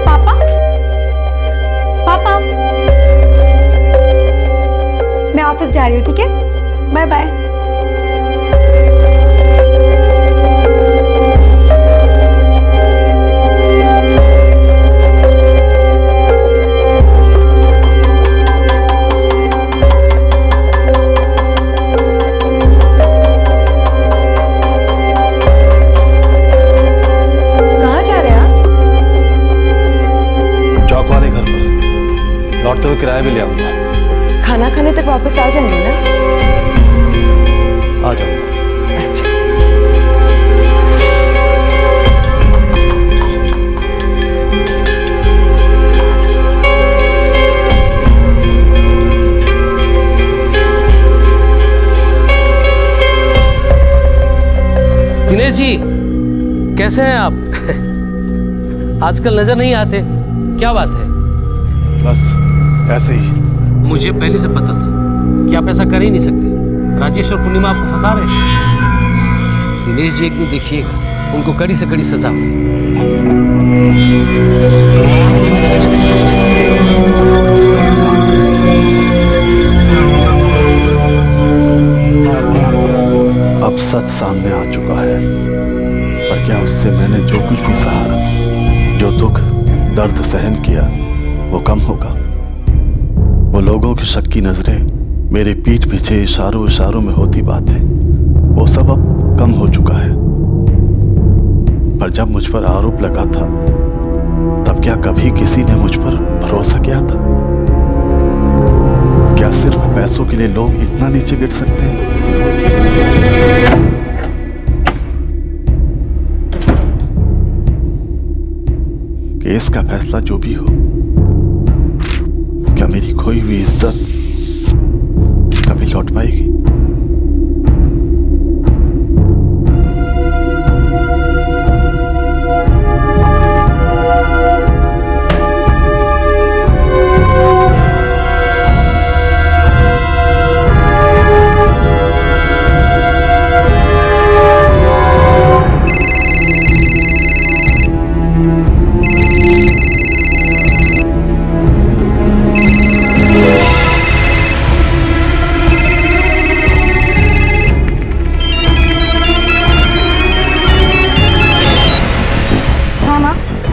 पापा, पापा, मैं ऑफिस जा रही हूँ, ठीक है? Bye bye. कहाँ जा रहे हैं आप? चौक वाले घर पर लौटते हुए किराया भी ले आऊंगा। खाना खाने तक वापस आ जाएंगे ना? आ जाऊंगा। अच्छा। दिनेश जी, कैसे हैं आप? आजकल नजर नहीं आते, क्या बात है? बस ऐसे ही। मुझे पहले से पता था कि आप ऐसा कर ही नहीं सकते। राजेश और पूर्णिमा आपको फंसा रहे हैं। दिनेश जी, एक दिन देखिएगा, उनको कड़ी से कड़ी सजा होगी। अब सच सामने आ चुका है, पर क्या उससे मैंने जो कुछ भी सहा, जो दुख दर्द सहन किया, वो कम होगा? वो लोगों की शक की नजरें, मेरे पीठ पीछे इशारों इशारों में होती बातें, वो सब अब कम हो चुका है। पर जब मुझ पर आरोप लगा था, तब क्या कभी किसी ने मुझ पर भरोसा किया था? क्या सिर्फ पैसों के लिए लोग इतना नीचे गिर सकते हैं? केस का फैसला जो भी हो, क्या मेरी खोई हुई इज्जत कभी लौट पाएगी?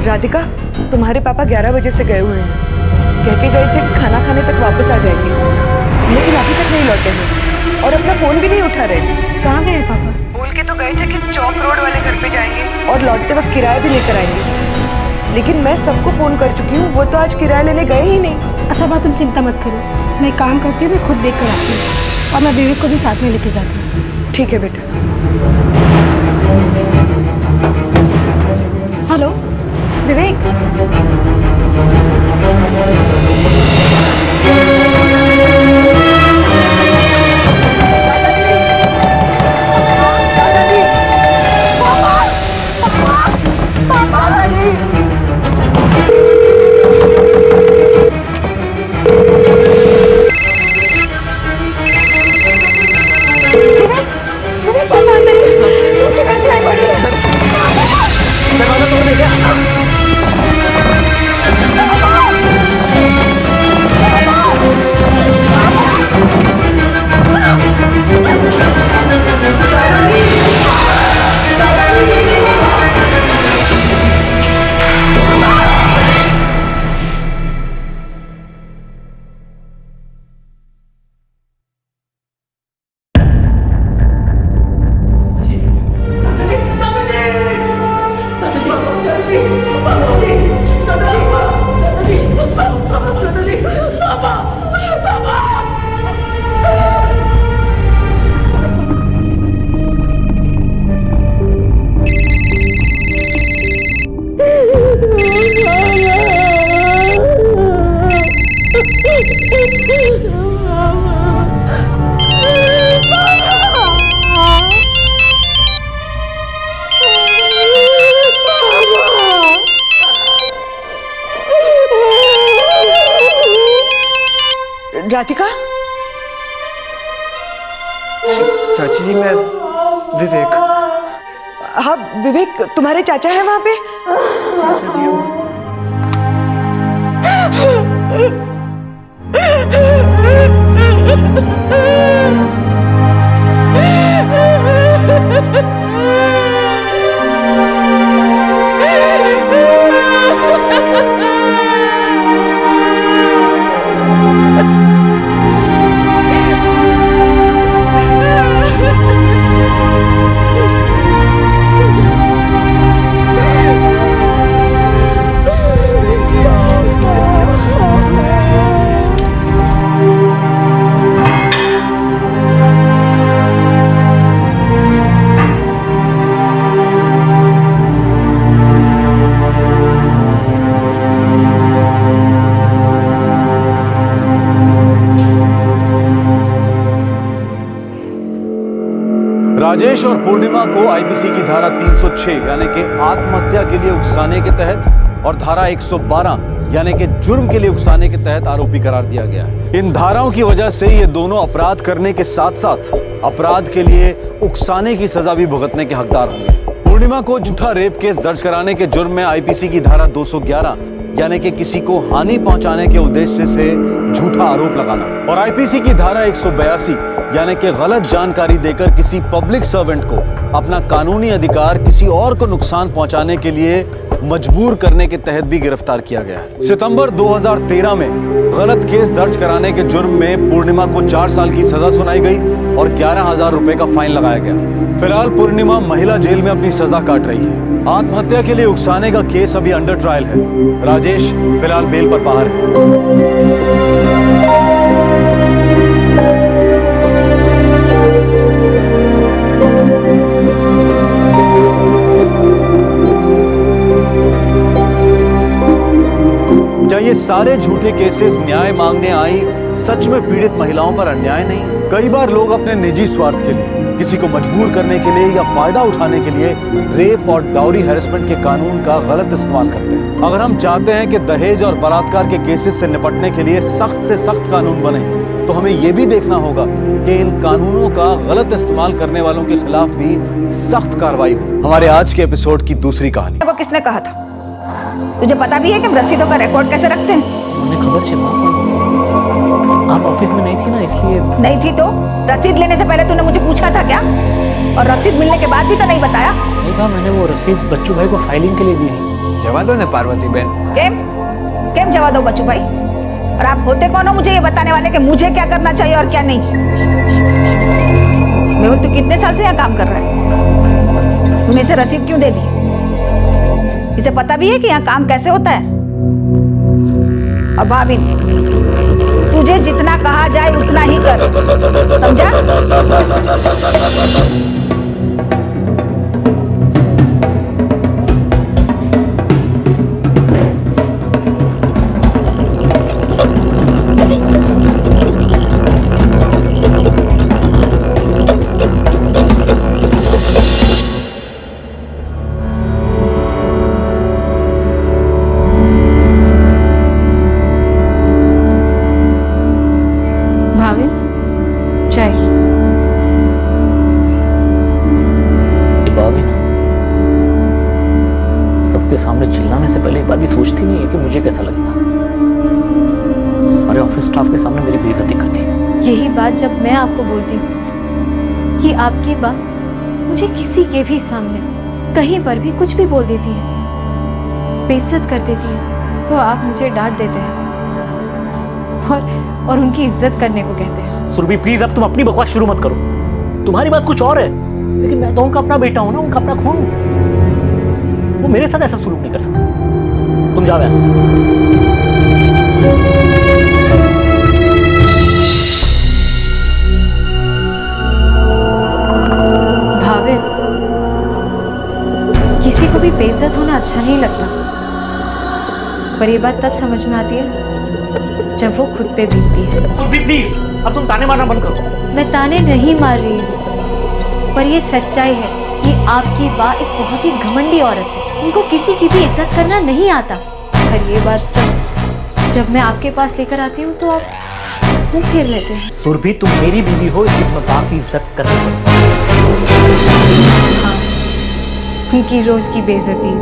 राधिका, तुम्हारे पापा 11 बजे से गए हुए हैं। कह के गए थे कि खाना खाने तक वापस आ जाएंगे, लेकिन अभी तक नहीं लौटे हैं और अपना फोन भी नहीं उठा रहे। कहाँ गए पापा? बोल के तो गए थे कि चौक रोड वाले घर पे जाएंगे और लौटते वक्त किराया भी लेकर आएंगे, लेकिन मैं सबको फोन कर चुकी हूँ, वो तो आज किराया लेने गए ही नहीं। अच्छा बात, तुम चिंता मत करो, मैं एक काम करती हूँ, मैं खुद देख कर आती हूँ और मैं विवेक को भी साथ में लेके जाती हूँ। ठीक है बेटा। हेलो विवेक। दरवाजा तोड़ दे क्या? चाची जी मैं विवेक। हाँ विवेक, तुम्हारे चाचा है वहाँ पे? चाचा जी राजेश और पूर्णिमा को आईपीसी की धारा 306 यानी कि आत्महत्या के लिए उकसाने के तहत और धारा 112 यानी कि जुर्म के लिए उकसाने के तहत आरोपी करार दिया गया है। इन धाराओं की वजह से ये दोनों अपराध करने के साथ साथ अपराध के लिए उकसाने की सजा भी भुगतने के हकदार होंगे। पूर्णिमा को झूठा रेप केस दर्ज कराने के जुर्म में आईपीसी की धारा 211 यानी कि किसी को हानि पहुंचाने के उद्देश्य से झूठा आरोप लगाना और आईपीसी की धारा 182 यानी कि गलत जानकारी देकर किसी पब्लिक सर्वेंट को अपना कानूनी अधिकार किसी और को नुकसान पहुंचाने के लिए मजबूर करने के तहत भी गिरफ्तार किया गया है। सितंबर 2013 में गलत केस दर्ज कराने के जुर्म में पूर्णिमा को 4 साल की सजा सुनाई गई और 11,000 रुपए का फाइन लगाया गया। फिलहाल पूर्णिमा महिला जेल में अपनी सजा काट रही है। आत्महत्या के लिए उकसाने का केस अभी अंडर ट्रायल है। राजेश फिलहाल बेल पर बाहर है। क्या ये सारे झूठे केसेस न्याय मांगने आई सच में पीड़ित महिलाओं पर अन्याय नहीं? कई बार लोग अपने निजी स्वार्थ के लिए, किसी को मजबूर करने के लिए या फायदा उठाने के लिए रेप और डाउरी हैरेसमेंट के कानून का गलत इस्तेमाल करते हैं। अगर हम चाहते हैं कि दहेज और बलात्कार के केसेस से निपटने के लिए सख्त से सख्त कानून बने, तो हमें यह भी देखना होगा कि इन कानूनों का गलत इस्तेमाल करने वालों के खिलाफ भी सख्त कार्रवाई हो। हमारे आज के एपिसोड की दूसरी कहानी। को किसने कहा था? तुझे पता भी है कि हम रसीदों का रिकॉर्ड कैसे रखते हैं? मुझे खबर चला। आप ऑफिस में नहीं थी ना, इसलिए। नहीं थी तो रसीद लेने से पहले तूने मुझे पूछा था क्या? और रसीद मिलने के बाद भी तो नहीं बताया? नहीं कहा, मैंने वो रसीद बच्चू भाई को फाइलिंग के लिए दी है। जवा दो ना पार्वती बहन। केम जवा दो बच्चू भाई? और आप होते कौन हो मुझे ये बताने वाले कि मुझे क्या करना चाहिए और क्या नहीं? मेहुल, तू कितने साल से यहाँ काम कर रहा है? तूने इसे रसीद क्यों दे दी? इसे पता भी है कि यहाँ काम कैसे होता है? और भाभी, तुझे जितना कहा जाए उतना ही कर, समझा? सोचती नहीं है कि मुझे कैसा लगेगा। सारे ऑफिस स्टाफ के सामने मेरी बेइज्जती करती है। यही बात जब मैं आपको बोलती हूँ कि आपकी बात मुझे किसी के भी सामने कहीं पर भी कुछ भी बोल देती है, बेइज्जत कर देती है, तो आप मुझे डांट देते हैं और उनकी इज्जत करने को कहते हैं। सुरभि प्लीज, अब तुम अपनी बकवास शुरू मत करो। तुम्हारी बात कुछ और है, लेकिन मैं तो उनका अपना बेटा हूं ना, उनका अपना खून हूं। वो मेरे साथ ऐसा सलूक नहीं कर सकता। तुम जाओ ऐसे। भावे, किसी को भी बेइज्जत होना अच्छा नहीं लगता, पर ये बात तब समझ में आती है जब वो खुद पे बीतती है। प्लीज, अब तुम ताने मारना बंद करो। मैं ताने नहीं मार रही हूँ, पर ये सच्चाई है कि आपकी बा एक बहुत ही घमंडी औरत है। उनको किसी की भी इज्जत करना नहीं आता। पर ये बात जब मैं आपके पास लेकर आती हूँ तो मुंह फेर लेते हैं। सुरभि, तुम मेरी बीवी हो, इसलिए मैं बाप की इज्जत करनी पड़ती। हाँ, उनकी रोज की बेइज्जती,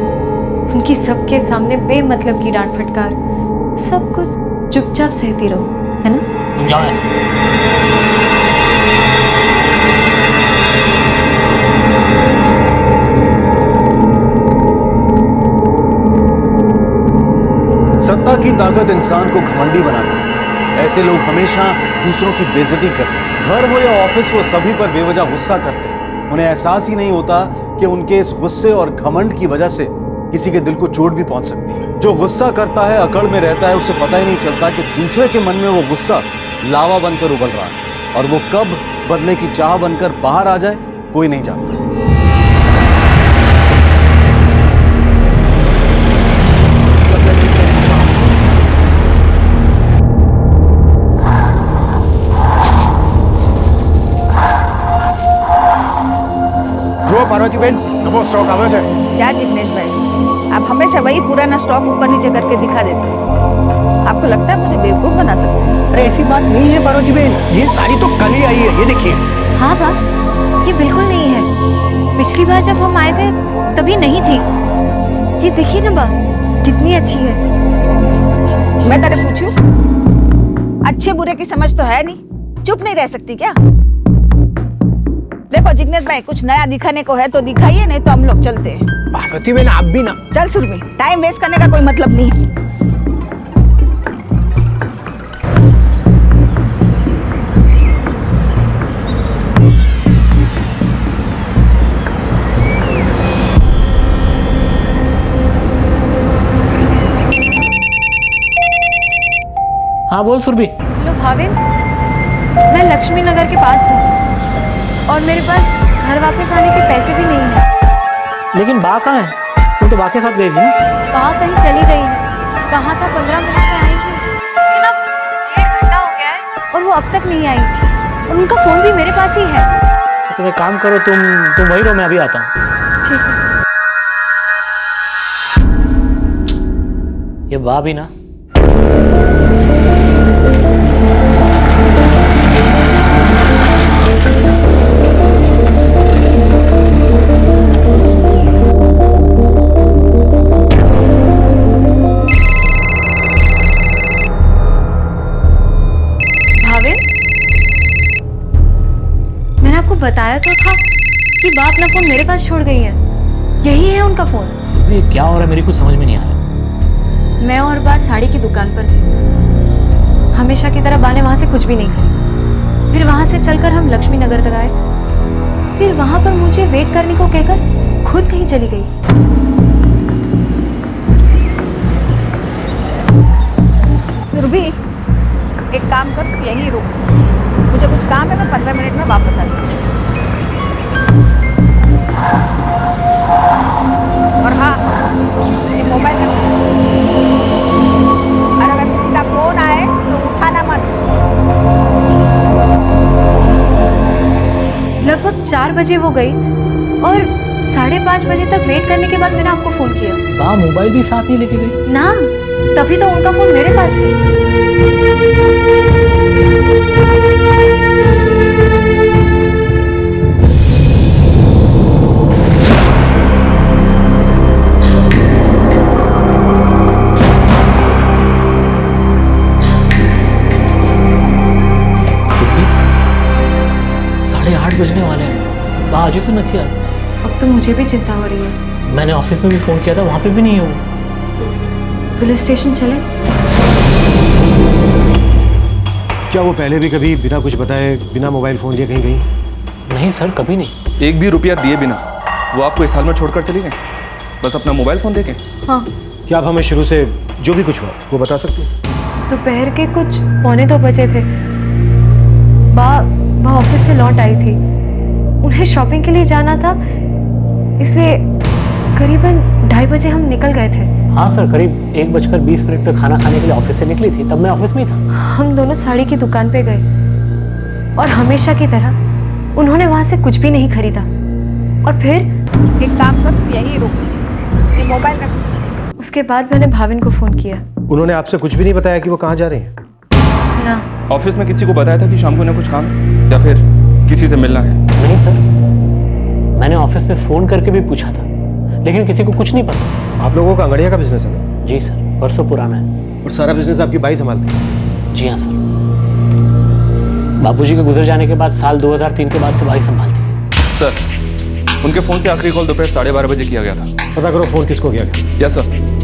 उनकी सबके सामने बेमतलब की डांट फटकार, सब कुछ चुपचाप सहती रहो, है ना? तुम जाओ ऐसे। सत्ता की ताकत इंसान को घमंडी बनाती है। ऐसे लोग हमेशा दूसरों की बेइज्जती करते हैं। घर हो या ऑफिस, वो सभी पर बेवजह गुस्सा करते हैं। उन्हें एहसास ही नहीं होता कि उनके इस गुस्से और घमंड की वजह से किसी के दिल को चोट भी पहुंच सकती है। जो गुस्सा करता है, अकड़ में रहता है, उसे पता ही नहीं चलता कि दूसरे के मन में वो गुस्सा लावा बनकर उबल रहा है, और वो कब बदले की चाह बनकर बाहर आ जाए कोई नहीं जानता। पार्वती बहन, नवो स्टॉक आवे છે। क्या जिग्नेश भाई, आप हमेशा वही पुराना स्टॉक ऊपर नीचे करके दिखा देते हैं। आपको लगता है मुझे बेवकूफ बना सकते हैं? अरे ऐसी बात नहीं है पार्वती बहन, ये साड़ी तो कल ही आई है, ये देखिए। हाँ बा, ये बिल्कुल नहीं है। पिछली बार जब हम आए थे तभी नहीं थी। ये देखिए ना बा, कितनी अच्छी है। मैं तेरे पूछूं, अच्छे बुरे की समझ तो है नहीं, चुप नहीं रह सकती क्या? देखो जिग्नेश भाई, कुछ नया दिखाने को है तो दिखाइए, नहीं तो हम लोग चलते हैं। पार्वती बहन आप भी ना। चल सुरभि, टाइम वेस्ट करने का कोई मतलब नहीं। हाँ बोल सुरभि। हेलो भाविन, मैं लक्ष्मी नगर के पास हूँ और मेरे पास घर वापस आने के पैसे भी नहीं हैं। लेकिन बा कहाँ है? तुम तो बा के साथ गई थी ना? बा कहीं चली गई है। कहा था 15 मिनट में आएगी, लेकिन अब 1.5 घंटा हो गया है और वो अब तक नहीं आई। और उनका फोन भी मेरे पास ही है। तो तुम एक काम करो, तुम वही रहो, मैं अभी आता हूँ। ठीक है। ये बा भी ना। बताया तो था कि बा अपना फोन मेरे पास छोड़ गई है। यही है उनका फोन। ये क्या हो रहा है, मेरी कुछ समझ में नहीं आ रहा। मैं और बा साड़ी की दुकान पर थे। हमेशा की तरह बा ने वहां से कुछ भी नहीं खरीदा। फिर वहां से चलकर हम लक्ष्मी नगर तक आए। फिर वहां पर मुझे वेट करने को कहकर खुद कहीं चली गई। सुरभि, एक काम कर, तू यहीं रुक, मुझे कुछ काम है, मैं 15 मिनट में वापस आती हूँ। और हाँ, ये मोबाइल रख, और अगर किसी का फोन आए तो उठाना मत। लगभग 4 बजे वो गई और 5:30 बजे तक वेट करने के बाद मैंने आपको फोन किया। बा मोबाइल भी साथ नहीं लेके गई ना, तभी तो उनका फोन मेरे पास है। बजने वाले हैं, बा आज तो नहीं आई। अब तो मुझे भी चिंता हो रही है। मैंने ऑफिस में भी फोन किया था, वहां पे भी नहीं है वो। पुलिस स्टेशन चले? क्या वो पहले भी कभी बिना कुछ बताए, बिना मोबाइल फोन लिए कहीं गई? नहीं सर, कभी नहीं। एक भी रुपया दिए बिना वो आपको इस हाल में छोड़कर चली गई, बस अपना मोबाइल फोन देके? हाँ। क्या आप हमें शुरू से जो भी कुछ हुआ वो बता सकते हैं? दोपहर के कुछ 1:45 बजे थे। बा ऑफिस से लौट आई थी। उन्हें शॉपिंग के लिए जाना था, इसलिए करीबन 2:30 बजे हम निकल गए थे। हाँ सर, करीब 1:20 पे खाना खाने के लिए ऑफिस से निकली थी, तब मैं ऑफिस में ही था। हम दोनों साड़ी की दुकान पे गए और हमेशा की तरह उन्होंने वहां से कुछ भी नहीं खरीदा। और फिर एक काम कर, तू यहीं रुक, ये मोबाइल रख। उसके बाद मैंने भाविन को फोन किया। उन्होंने आपसे कुछ भी नहीं बताया कि वो कहाँ जा रहे हैं? ना। ऑफिस में किसी को बताया था कि शाम को उन्हें कुछ काम है या फिर किसी से मिलना है? नहीं सर, मैंने ऑफिस में फोन करके भी पूछा था, लेकिन किसी को कुछ नहीं पता। आप लोगों का अंगड़िया का बिजनेस है ना? जी सर, परसों पुराना है। और सारा बिजनेस आपकी बाई संभालती है? जी हाँ सर, बाबूजी के गुजर जाने के बाद साल 2003 के बाद से भाई संभालती है। सर, उनके फोन से आखिरी कॉल दोपहर 12:30 बजे किया गया था। पता करो फोन किसको किया गया। Yes sir.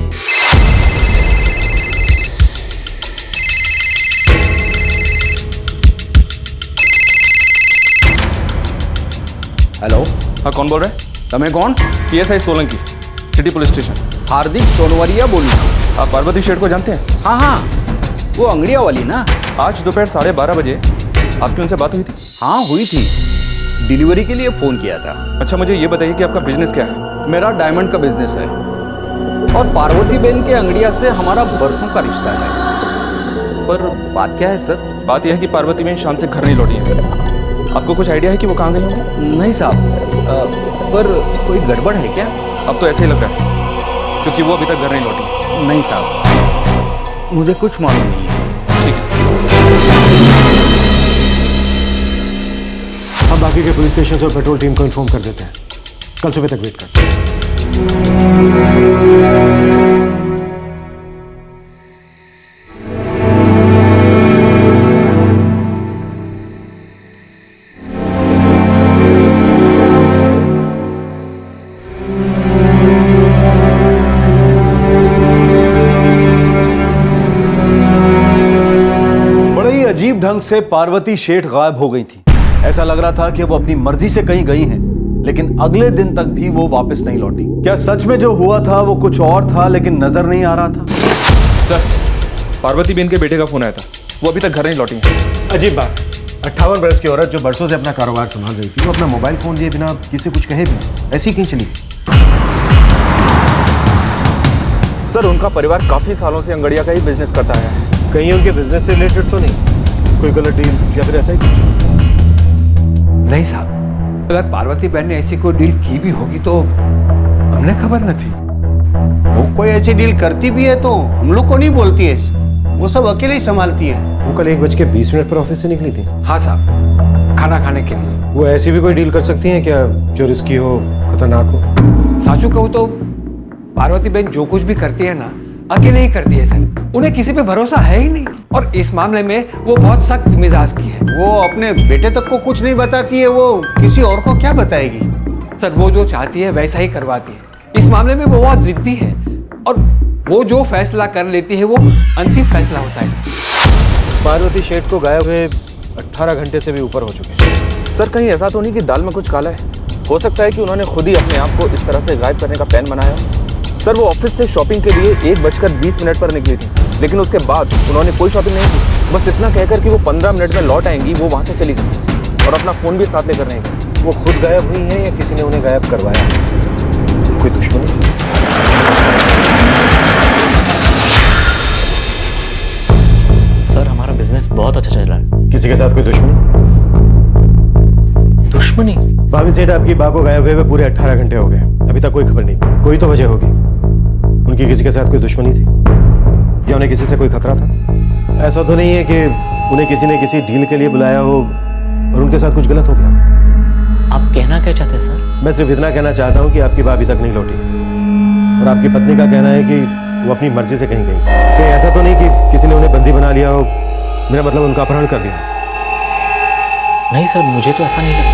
हेलो, हाँ कौन बोल रहे हैं? तमें कौन? PSI Solanki, city police station. Hardik Sonvariya बोल रहा हूँ। आप पार्वती शेठ को जानते हैं? हाँ हाँ, वो अंगड़िया वाली ना। आज दोपहर 12:30 बजे आपकी उनसे बात हुई थी? हाँ हुई थी, डिलीवरी के लिए फोन किया था। अच्छा मुझे ये बताइए कि आपका बिजनेस क्या है? मेरा डायमंड का बिजनेस है और पार्वती बहन के अंगड़िया से हमारा बरसों का रिश्ता है। पर बात क्या है सर? बात यह है कि पार्वती बहन शाम से घर नहीं लौटी है। आपको कुछ आइडिया है कि वो कहाँ गई होंगी? नहीं साहब, पर कोई गड़बड़ है क्या? अब तो ऐसे ही लग रहा है क्योंकि वो अभी तक घर नहीं लौटी। नहीं साहब, मुझे कुछ मालूम नहीं है। ठीक है, हम बाकी के पुलिस स्टेशन और पेट्रोल टीम को इन्फॉर्म कर देते हैं। कल सुबह तक वेट करते हैं। अजीब ढंग से पार्वती शेठ गायब हो गई थी। ऐसा लग रहा था कि वो अपनी मर्जी से कहीं गई हैं, लेकिन अगले दिन तक भी वो वापस नहीं लौटी। क्या सच में जो हुआ था वो कुछ और था लेकिन नजर नहीं आ रहा था? सर, पार्वती बहन के बेटे का फोन आया था, वो अभी तक घर नहीं लौटी है। अजीब बात, 58 बरस की औरत जो बरसों से अपना कारोबार संभाल रही थी, वो अपना मोबाइल फोन दिए बिना किसी कुछ कहे भी ऐसी ही कहीं चली गई। सर, उनका परिवार काफी सालों से अंगड़िया का ही बिजनेस करता है। कहीं उनके बिजनेस से रिलेटेड तो नहीं? कोई गलत डील या फिर ऐसा ही कुछ? नहीं साहब, अगर पार्वती बहन ने ऐसी कोई डील की भी होगी तो हमने खबर न थी। वो कोई ऐसी डील करती भी है तो हम लोग को नहीं बोलती है, वो सब अकेले ही संभालती है। वो कल 1:20 पर ऑफिस से निकली थी। हाँ साहब, खाना खाने के लिए। वो ऐसी भी कोई डील कर सकती हैं क्या जो रिस्की हो, खतरनाक हो? साचू कहूँ तो पार्वती बहन जो कुछ भी करती है ना, अकेले ही करती है सर। उन्हें किसी पे भरोसा है ही नहीं, और इस मामले में वो बहुत सख्त मिजाज की है। वो अपने बेटे तक को कुछ नहीं बताती है, वो किसी और को क्या बताएगी? सर, वो जो चाहती है वैसा ही करवाती है। इस मामले में वो बहुत जिद्दी है, और वो जो फैसला कर लेती है वो अंतिम फैसला होता है सर। पार्वती शेठ को गायब हुए 18 घंटे से भी ऊपर हो चुके हैं। सर, कहीं ऐसा तो नहीं कि दाल में कुछ काला है? हो सकता है कि उन्होंने खुद ही अपने आप को इस तरह से गायब करने का प्लान बनाया। सर, वो ऑफिस से शॉपिंग के लिए 1:20 पर निकली थी, लेकिन उसके बाद उन्होंने कोई शॉपिंग नहीं की। बस इतना कहकर कि वो 15 मिनट में लौट आएंगी, वो वहाँ से चली गई और अपना फ़ोन भी साथ लेकर नहीं गई। वो खुद गायब हुई हैं या किसी ने उन्हें गायब करवाया? कोई दुश्मनी? सर, हमारा बिजनेस बहुत अच्छा चल रहा है। किसी के साथ कोई दुश्मनी? दुश्मनी? भाभी सेठ, आपकी बा को गायब हुए पूरे 18 घंटे हो गए, अभी तक कोई खबर नहीं। कोई तो वजह होगी। उनकी किसी के साथ कोई दुश्मनी थी या उन्हें किसी से कोई खतरा था? ऐसा तो नहीं है कि उन्हें किसी ने किसी डील के लिए बुलाया हो और उनके साथ कुछ गलत हो गया? आप कहना क्या चाहते हैं सर? मैं सिर्फ इतना कहना चाहता हूँ कि आपकी बा अभी तक नहीं लौटी, और आपकी पत्नी का कहना है कि वो अपनी मर्जी से कहीं गई। कहीं ऐसा तो नहीं कि किसी ने उन्हें बंदी बना लिया हो? मेरा मतलब उनका अपहरण कर दिया? नहीं सर, मुझे तो ऐसा नहीं लगता।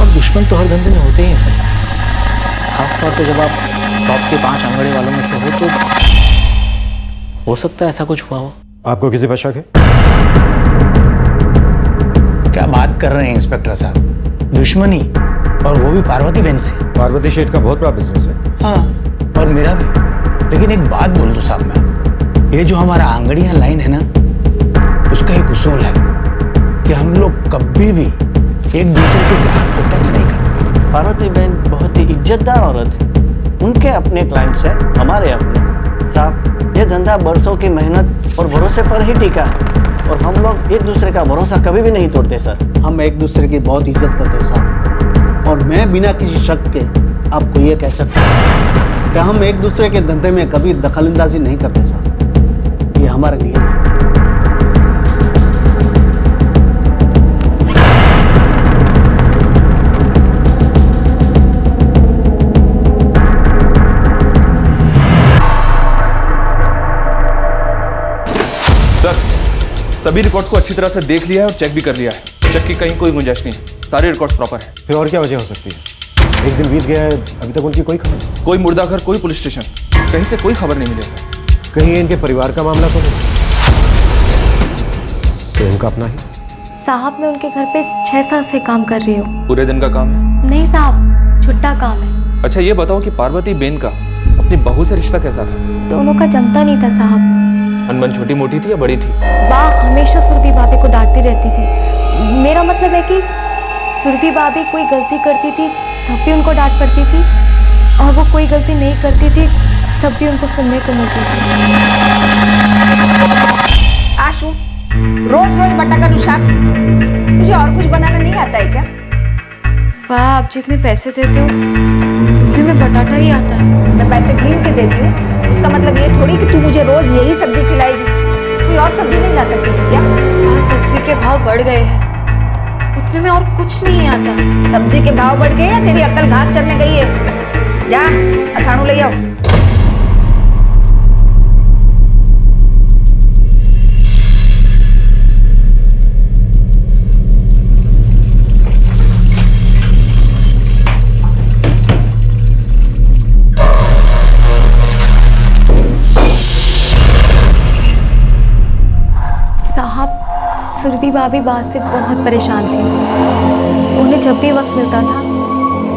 और दुश्मन तो हर धंधे में होते ही हैं सर, खासतौर पे जब आप टॉप के 5 अंगड़े वालों में से हो तो हो सकता है ऐसा कुछ हुआ हो। आपको किसी पर शक है? क्या बात कर रहे हैं इंस्पेक्टर साहब? दुश्मनी, और वो भी पार्वती बहन से? पार्वती शेठ का बहुत बड़ा बिजनेस है। हाँ, और मेरा भी। लेकिन एक बात बोल दूं साहब मैं आपको, ये जो हमारा आंगड़ियां लाइन है ना, उसका एक उसूल है कि हम लोग कभी भी एक दूसरे के ग्राहक को टच नहीं करते। पार्वती बहन बहुत ही इज्जतदार औरत है, उनके अपने क्लाइंट्स हैं, हमारे अपने। साहब, ये धंधा बरसों की मेहनत और भरोसे पर ही टिका है, और हम लोग एक दूसरे का भरोसा कभी भी नहीं तोड़ते सर। हम एक दूसरे की बहुत इज्जत करते हैं साहब, और मैं बिना किसी शक के आपको ये कह सकता हूँ कि हम एक दूसरे के धंधे में कभी दखलंदाजी नहीं करते साहब, ये हमारा नियम है। सभी रिकॉर्ड्स को अच्छी तरह से देख लिया है और चेक भी कर लिया है। चेक की कहीं कोई गुंजाइश नहीं है, सारे रिकॉर्ड्स प्रॉपर है। फिर और क्या वजह हो सकती है? एक दिन बीत गया है, अभी तक उनकी कोई खबर नहीं। कोई मुर्दा घर, कोई पुलिस स्टेशन, कहीं से कोई खबर नहीं मिली सर। कहीं इनके परिवार का मामला तो नहीं? तो इनका अपना ही? साहब मैं उनके घर पे 6 साल से काम कर रही हूँ। पूरे दिन का काम है? नहीं साहब, छुट्टा काम है। अच्छा ये बताओ कि पार्वती बेन का अपनी बहू से रिश्ता कैसा था? दोनों का जमता नहीं था साहब। अनबन छोटी मोटी थी या बड़ी थी? बा हमेशा सुरभि भाभी को डांटती रहती थी। मेरा मतलब है कि सुरभि भाभी कोई गलती करती थी तब भी उनको डांट पड़ती थी, और वो कोई गलती नहीं करती थी तब भी उनको सुनने को मिलती थी। आशु, रोज रोज बटाका शाक, तुझे और कुछ बनाना नहीं आता है क्या? बा आप जितने पैसे देते हो उतने में बटाटा ही आता है। मैं पैसे गिन के देती हूँ, उसका मतलब ये थोड़ी कि तू मुझे रोज यही सब्जी खिलाएगी। कोई और सब्जी नहीं ला सकती थी क्या? हाँ, सब्जी के भाव बढ़ गए हैं, उतने में और कुछ नहीं आता। सब्जी के भाव बढ़ गए या तेरी अक्ल घास चरने गई है? जा अठाणु ले आओ। सुरभि भाभी बात से बहुत परेशान थी। उन्हें जब भी वक्त मिलता था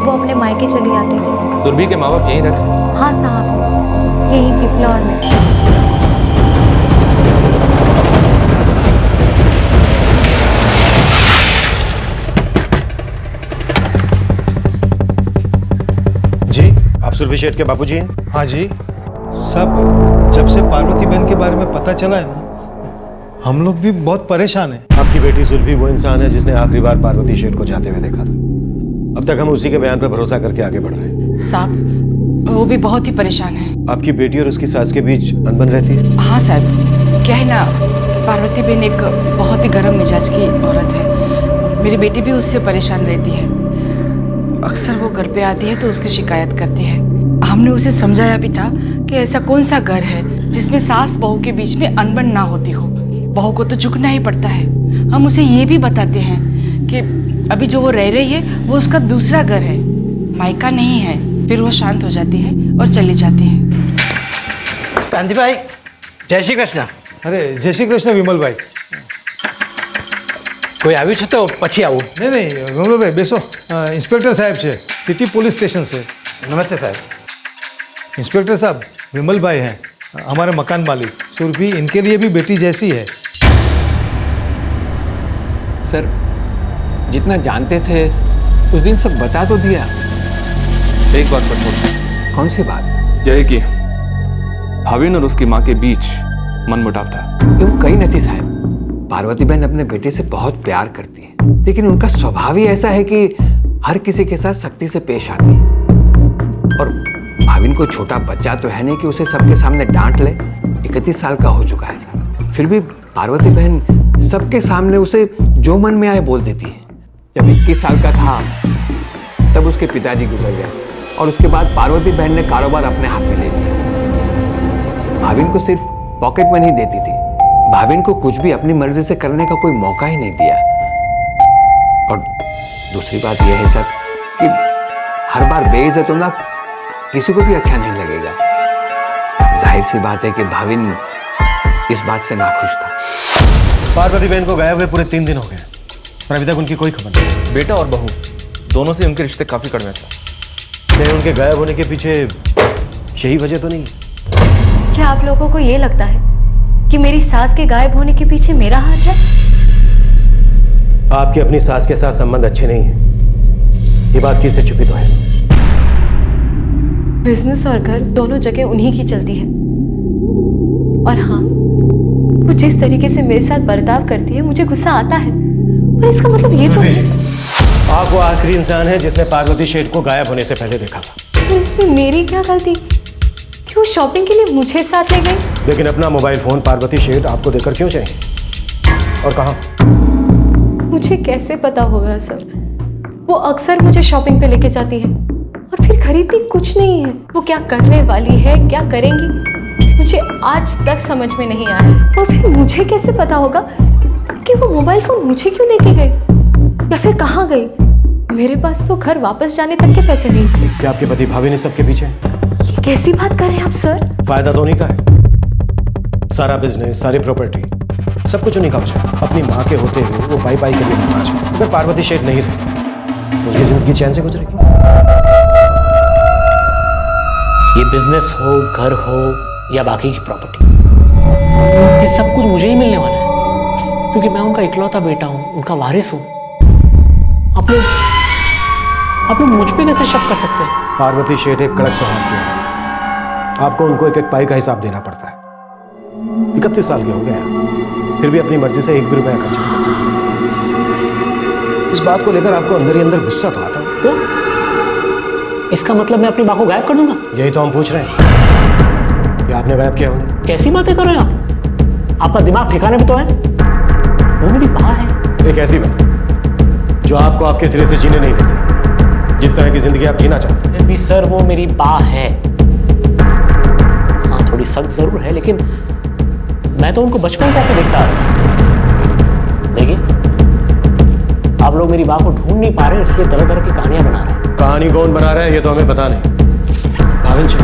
वो अपने मायके चली जाती थी। सुरभि के माँ बाप यहीं रहते? हाँ साहब, यही पिपलौर में। जी, आप सुरभि शेठ के बाबूजी हैं? हाँ जी सब, जब से पार्वती बहन के बारे में पता चला है ना, हम लोग भी बहुत परेशान हैं। आपकी बेटी सुरभि वो इंसान है जिसने आखिरी बार पार्वती शेठ को जाते हुए देखा था। अब तक हम उसी के बयान पर भरोसा करके आगे बढ़ रहे हैं। साहब वो भी बहुत ही परेशान है। आपकी बेटी और उसकी सास के बीच अनबन रहती है? हाँ साहब, क्या है ना, पार्वती बहन एक बहुत ही गर्म मिजाज की औरत है। मेरी बेटी भी उससे परेशान रहती है। अक्सर वो घर पे आती है तो उसकी शिकायत करती है। हमने उसे समझाया भी था कि ऐसा कौन सा घर है जिसमें सास बहू के बीच में अनबन ना होती हो। बहू को तो झुकना ही पड़ता है। हम उसे ये भी बताते हैं कि अभी जो वो रह रही है वो उसका दूसरा घर है, मायका नहीं है। फिर वो शांत हो जाती है और चली जाती है। कांति भाई, जय श्री कृष्ण। अरे जय श्री कृष्ण विमल भाई। कोई આવ્યું છે તો પછી આવું? नहीं विमल भाई बेसो। इंस्पेक्टर साहब से सिटी पुलिस स्टेशन से। नमस्ते साहब। इंस्पेक्टर साहब, विमल भाई हैं हमारे मकान मालिक। सुरभि इनके लिए भी बेटी जैसी है। सर जितना जानते थे उस दिन सब बता तो दिया। एक बात पर छोड़। कौन सी बात? यह कि भाविन और उसकी माँ के बीच मनमुटाव था। क्यों? कहीं नहीं थी साहब। पार्वती बहन अपने बेटे से बहुत प्यार करती है, लेकिन उनका स्वभाव ही ऐसा है कि हर किसी के साथ सख्ती से पेश आती है। और भाविन को छोटा बच्चा तो है नहीं कि उसे सबके सामने डांट ले। 31 साल का हो चुका है सर, फिर भी पार्वती बहन सबके सामने उसे जो मन में आए बोल देती है। जब 21 साल का था तब उसके पिताजी गुजर गए और उसके बाद पार्वती बहन ने कारोबार अपने हाथ में ले लिया। भाविन को सिर्फ पॉकेट मनी देती थी। भाविन को कुछ भी अपनी मर्जी से करने का कोई मौका ही नहीं दिया। और दूसरी बात यह है सर कि हर बार बेइज्जत होना किसी को भी अच्छा नहीं लगेगा। जाहिर सी बात है कि भाविन इस बात से नाखुश था। पार्वती बहन को गायब हुए पूरे 3 दिन हो गए और अभी तक उनकी कोई खबर नहीं। बेटा और बहू दोनों से उनके रिश्ते काफी कड़वे थे। कहीं उनके गायब होने के पीछे यही वजह तो नहीं? क्या आप लोगों को ये लगता है कि मेरी सास के गायब होने के पीछे मेरा हाथ है? आपके अपनी सास के साथ संबंध अच्छे नहीं है, ये बात किससे छुपी तो है। बिजनेस और घर दोनों जगह उन्हीं की चलती है। और हाँ, वो जिस तरीके से मेरे साथ बर्ताव करती है मुझे गुस्सा आता है। पर इसका मतलब ये तो आप वो आखिरी इंसान है जिसने पार्वती शेठ को गायब होने से पहले देखा था। तो इसमें मेरी क्या गलती? क्यों शॉपिंग के लिए मुझे साथ ले गई? लेकिन अपना मोबाइल फोन पार्वती शेठ आपको देकर क्यों चाहिए और कहाँ? मुझे कैसे पता होगा सर? वो अक्सर मुझे शॉपिंग पे लेके जाती है और फिर खरीदती कुछ नहीं है। वो क्या करने वाली है, क्या करेंगी, मुझे आज तक समझ में नहीं आया। और फिर मुझे कैसे पता होगा कि वो मोबाइल फोन मुझे क्यों लेके गए या फिर कहाँ गई? मेरे पास तो घर वापस जाने तक के पैसे नहीं थे। क्या आपके पति भाभी ने सबके पीछे? ये कैसी बात कर रहे हैं आप सर? फायदा तो उन्हीं का है, सारा बिजनेस, सारी प्रॉपर्टी, सब कुछ उन्हीं का हो जाए। अपनी माँ के होते हुए वो पाई के लिए मुहताज है। अगर पार्वती शेठ नहीं रही उनकी जिंदगी चैन से गुजरेगी। ये बिजनेस हो, घर हो या बाकी की प्रॉपर्टी, ये सब कुछ मुझे ही मिलने वाला है, क्योंकि मैं उनका इकलौता बेटा हूं, उनका वारिस हूं। आप लोग मुझ पे कैसे शक कर सकते हैं? पार्वती शेठ एक कड़क स्वभाव की है, आपको उनको एक पाई का हिसाब देना पड़ता है। 31 साल के हो गए हैं, फिर भी अपनी मर्जी से 1 भी रुपया खर्च नहीं कर सकते। इस बात को लेकर आपको अंदर ही अंदर गुस्सा तो आता है। तो इसका मतलब मैं अपनी माँ को गायब कर दूंगा? यही तो हम पूछ रहे हैं कि आपने गायब किया उन्हें। कैसी बातें कर रहे हैं आप? आपका दिमाग ठिकाने पे तो है? वो मेरी माँ है। एक ऐसी बात जो आपको आपके सिरे से जीने नहीं देती, जिस तरह की जिंदगी आप जीना चाहते हैं। फिर भी सर वो मेरी माँ है। हाँ थोड़ी सख्त जरूर है, लेकिन मैं तो उनको बचपन से ऐसे देखता आ रहा। देखिए आप लोग मेरी माँ को ढूंढ नहीं पा रहे, इसलिए तरह तरह की कहानियां बना रहे हैं। कहानी कौन बना रहा है ये तो हमें पता नहीं। भाविन जी,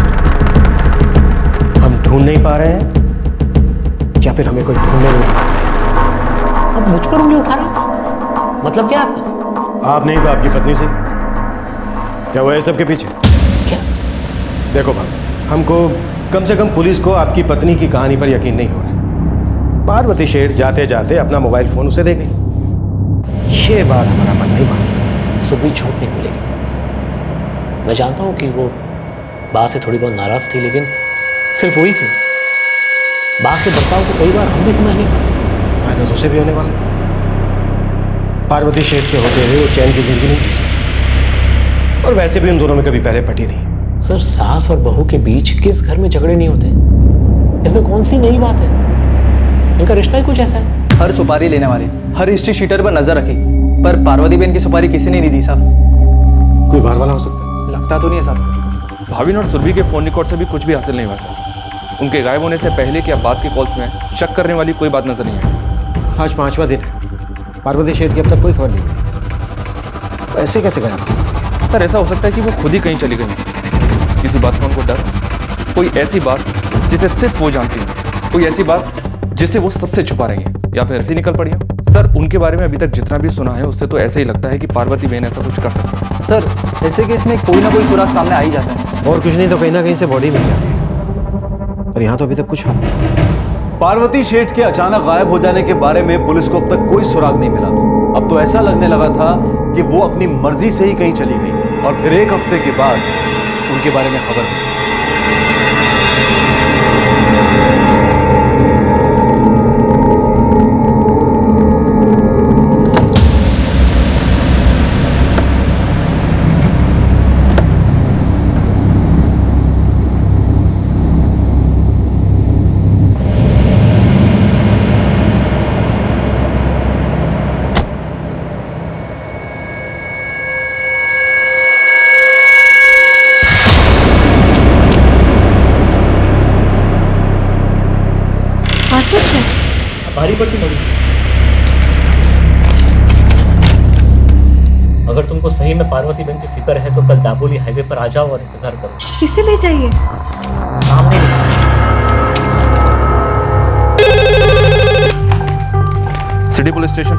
हम ढूंढ नहीं पा रहे हैं या फिर हमें कोई ढूंढने नहीं दे रहा। अब मुझ पर उंगली उठा रहे, मतलब क्या आपका? आप नहीं तो आपकी पत्नी से। क्या वो है सबके पीछे? क्या? देखो भाभी, हमको कम से कम पुलिस को आपकी पत्नी की कहानी पर यकीन नहीं हो रहा। पार्वती शेठ जाते जाते अपना मोबाइल फोन उसे दे गई। ये बात हमारा मन नहीं मान। सुबह झूठ नहीं मिलेगी। मैं जानता हूं कि वो बा से थोड़ी बहुत नाराज थी, लेकिन सिर्फ वही क्यों? बा के बर्ताव को कई बार हम भी समझ नहीं पाते। फायदा तो उसे भी होने वाला है। पार्वती शेठ के होते हुए वो चैन की जिंदगी नहीं जी सकती, और वैसे भी उन दोनों में कभी पहले पटी नहीं। सर सास और बहू के बीच किस घर में झगड़े नहीं होते? इसमें कौन सी नई बात है? इनका रिश्ता ही कुछ ऐसा है। हर सुपारी लेने वाले हर हिस्ट्री शीटर पर नजर रखी, पर पार्वती बहन की सुपारी किसी ने नहीं दी साहब। कोई बाहर वाला हो सकता है? लगता तो नहीं है साहब। भाविन और सुरभि के फोन रिकॉर्ड से भी कुछ भी हासिल नहीं हुआ सर। उनके गायब होने से पहले क्या बाद के कॉल्स में शक करने वाली कोई बात नजर नहीं आई। आज 5वां दिन है, पार्वती शेठ की अब तक कोई खबर नहीं। ऐसे कैसे गया? सर ऐसा हो सकता है कि वो खुद ही कहीं चली गई। किसी बात का उनको डर, कोई ऐसी बात जिसे सिर्फ वो जानती है, कोई ऐसी बात जिसे वो सबसे छुपा रही है, या फिर ऐसी निकल पड़ी है। सर उनके बारे में अभी तक जितना भी सुना है उससे तो ऐसे ही लगता है कि पार्वती बहन ऐसा कुछ कर सकती है। सर ऐसे केस में कोई ना कोई सुराग सामने आ ही जाता है, और कुछ नहीं तो कहीं ना कहीं से बॉडी मिल जाती है, पर यहाँ तो अभी तक कुछ नहीं। पार्वती शेठ के अचानक गायब हो जाने के बारे में पुलिस को अब तक कोई सुराग नहीं मिला था। अब तो ऐसा लगने लगा था कि वो अपनी मर्जी से ही कहीं चली गई, और फिर 1 हफ्ते के बाद उनके बारे में खबर मिली। भारी पड़ती मधु। अगर तुमको सही में पार्वती बहन की फिक्र है तो कल दाबोली हाईवे पर आ जाओ और इंतजार करो। किससे भेजा ये? सामने सिटी पुलिस स्टेशन।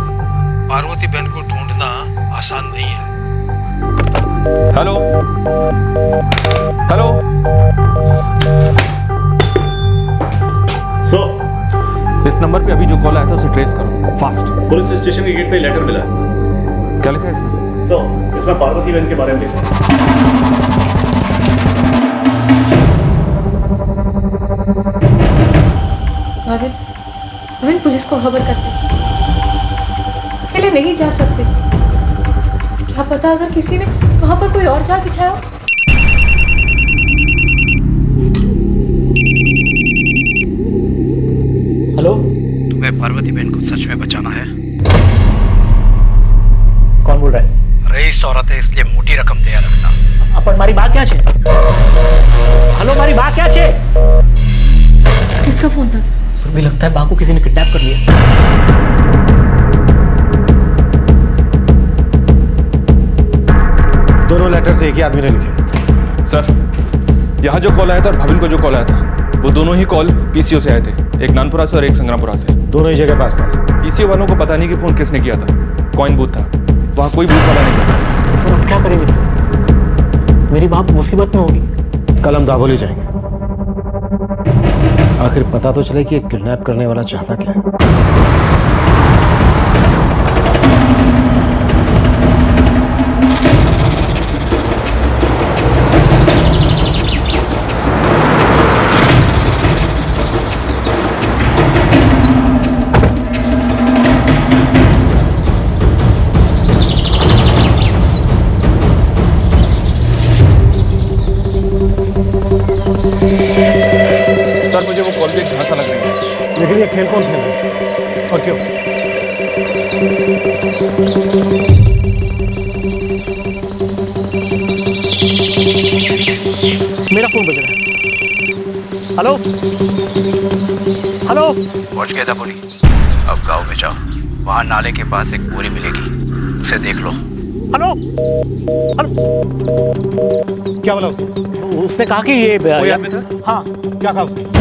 पार्वती बहन को ढूंढना आसान नहीं है। हेलो हेलो सर इस नंबर पे अभी जो कॉल आया था उसे ट्रेस करो फास्ट। पुलिस स्टेशन के गेट पे लेटर मिला है। क्या लिखा है इसमें? सर इसमें पार्वती बहन के बारे में लिखा है। भाविन पुलिस को खबर करते। अकेले नहीं जा सकते। क्या पता अगर किसी ने वहां पर कोई और जाल बिछाया हो। हेलो, तुम्हें पार्वती बहन को सच में बचाना है? कौन बोल रहा है? रईस औरत है इसलिए मोटी रकम तैयार रखना। अपन मारी बात क्या छे? हेलो मारी बात क्या छे? किसका फोन था? सुरभि लगता है बा को किसी ने किडनैप कर लिया। दोनों लेटर्स एक ही आदमी ने लिखे हैं। सर, यहाँ जो कॉल आया था और भाविन को जो कॉल आया था, वो दोनों ही कॉल पीसीओ से आए थे। एक नानपुरा से और एक संग्रामपुरा से। दोनों ही जगह पास पास। पीसीओ वालों को पता नहीं कि फोन किसने किया था। कॉइन बूथ था, वहाँ कोई बूथ वाला नहीं था। सर अब क्या करेंगे सर? मेरी बाप मुसीबत में होगी। कल हम दाभोली जाएंगे, आखिर पता तो चले कि किडनैप करने वाला चाहता क्या है। सर, मुझे वो कॉल भी झांसा लग रही है। लेकिन ये खेल कौन खेल रहा है और क्यों? मेरा फोन बज रहा है। Hello hello. पहुंच गया था बोली। अब गांव में जाओ, वहां नाले के पास एक बोरी मिलेगी, उसे देख लो। Hello hello. क्या बोला उसने? उसने कहा कि ये कोई आदमी था? हाँ। क्या कहा उसने?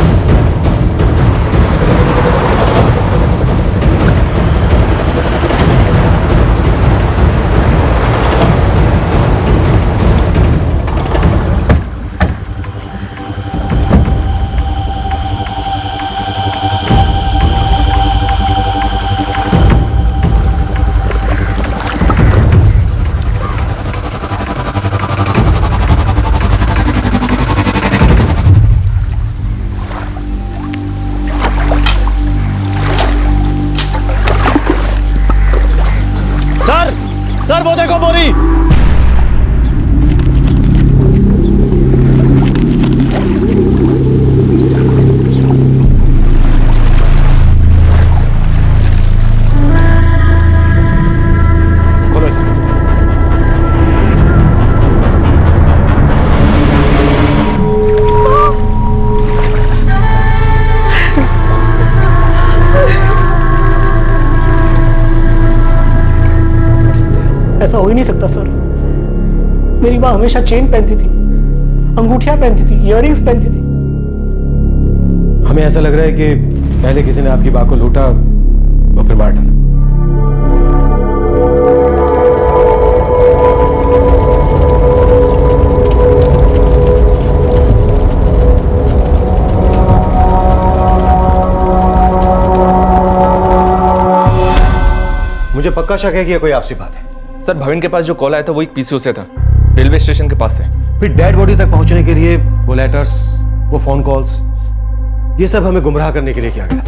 सर वो देखो बोरी। खोलो इसे। ऐसा हो ही नहीं सकता सर। मेरी माँ हमेशा चेन पहनती थी, अंगूठियां पहनती थी, इयररिंग्स पहनती थी। हमें ऐसा लग रहा है कि पहले किसी ने आपकी माँ को लूटा और फिर मार डाला। मुझे पक्का शक है कि यह कोई आपसी बात है। सर, भाविन के पास जो कॉल आया था वो एक पीसीओ से था, रेलवे स्टेशन के पास से। फिर डेड बॉडी तक पहुंचने के लिए वो लेटर्स, वो फोन कॉल्स, ये सब हमें गुमराह करने के लिए किया गया था।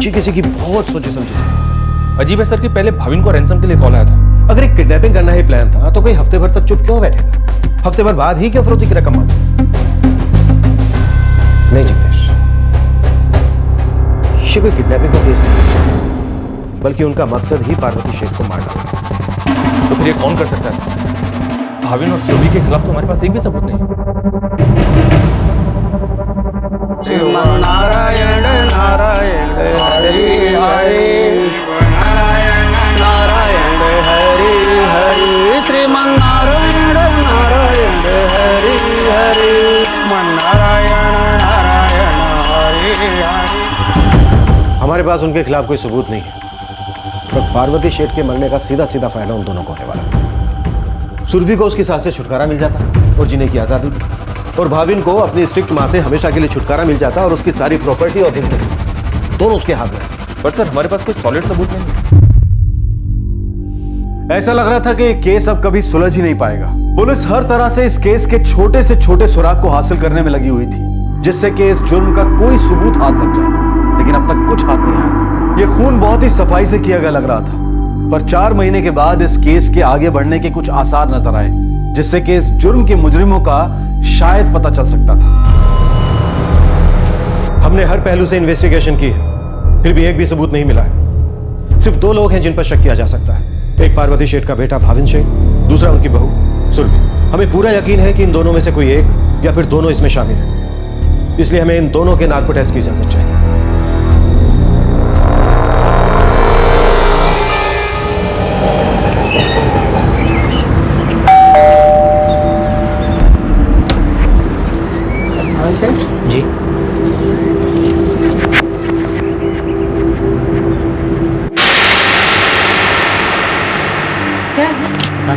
जी किसी की बहुत सोची समझी थी। अजीब है सर कि पहले भाविन को रैंसम के लिए कॉल आया था। अगर एक किडनैपिंग करना ही प्लान था तो कोई हफ्ते भर तक चुप क्यों बैठेगा? हफ्ते भर बाद ही क्यों फिरौती की रकम मांगे? नहीं जिग्नेश, ये कोई किडनैपिंग का केस नहीं, बल्कि उनका मकसद ही पार्वती शेख को मार डालना। तो फिर ये कौन कर सकता है? भाविन और सुरभि के खिलाफ तो हमारे पास एक भी सबूत नहीं है। नारायण नारायण हरि हरि नारायण हरि हरि श्रीमन नारायण नारायण हरि हरि श्रीमन नारायण नारायण हरि हरि। हमारे पास उनके खिलाफ कोई सबूत नहीं है, पर पार्वती शेठ के मरने का सीधा सीधा फायदा उन दोनों को होने वाला था। सुरभि को उसकी सास से छुटकारा मिल जाता और जीने की आजादी थी, और भाविन को अपनी स्ट्रिक्ट मां से हमेशा के लिए छुटकारा मिल जाता और उसकी सारी प्रॉपर्टी और बिजनेस दोनों उसके हाथ में। पर सर, हमारे पास कोई सॉलिड सबूत नहीं है। ऐसा लग रहा था कि केस अब कभी सुलझ ही नहीं पाएगा। पुलिस हर तरह से इस केस के छोटे से छोटे सुराग को हासिल करने में लगी हुई थी, जिससे कि इस जुर्म का कोई सबूत हाथ लग जाए, लेकिन अब तक कुछ हाथ नहीं आया। यह खून बहुत ही सफाई से किया गया लग रहा था, पर 4 महीने के बाद इस केस के आगे बढ़ने के कुछ आसार नजर आए, जिससे कि इस जुर्म के मुजरिमों का शायद पता चल सकता था। हमने हर पहलू से इन्वेस्टिगेशन की है, फिर भी एक भी सबूत नहीं मिला है। सिर्फ 2 लोग हैं जिन पर शक किया जा सकता है, एक पार्वती शेठ का बेटा भाविन शेठ, दूसरा उनकी बहू सुरभि। हमें पूरा यकीन है कि इन दोनों में से कोई एक या फिर दोनों इसमें शामिल है, इसलिए हमें इन दोनों के नार्को टेस्ट की इजाजत चाहिए।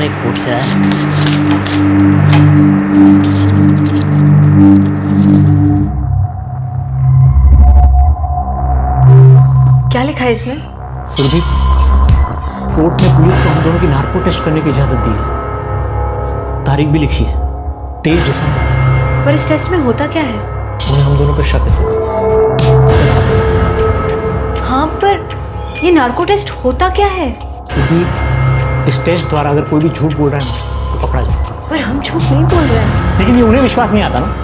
एक कोर्ट से आया। क्या लिखा है इसमें? सुरभि, कोर्ट ने पुलिस को हम दोनों की नार्को टेस्ट करने की इजाजत दी है। तारीख भी लिखी है, 23 दिसंबर। पर इस टेस्ट में होता क्या है? उन्हें हम दोनों पर शक है सर। हाँ, पर ये नार्को टेस्ट होता क्या है? क्योंकि इस टेस्ट द्वारा अगर कोई भी झूठ बोल रहा है ना तो पकड़ा जाए। पर हम झूठ नहीं बोल रहे हैं। लेकिन ये उन्हें विश्वास नहीं आता ना।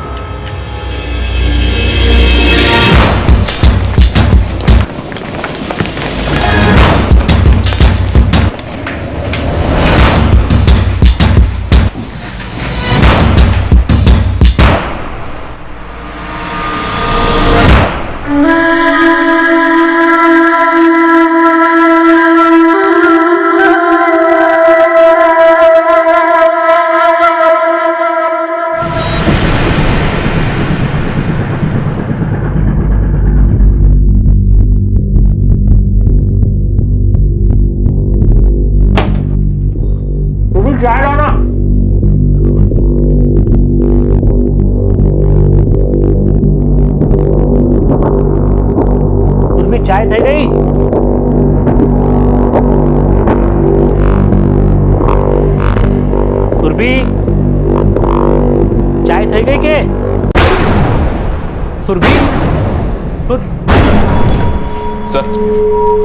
चाय लाना। उसमें चाय थी गई। सुरभि, चाय थी गई के? सुरभि, सर,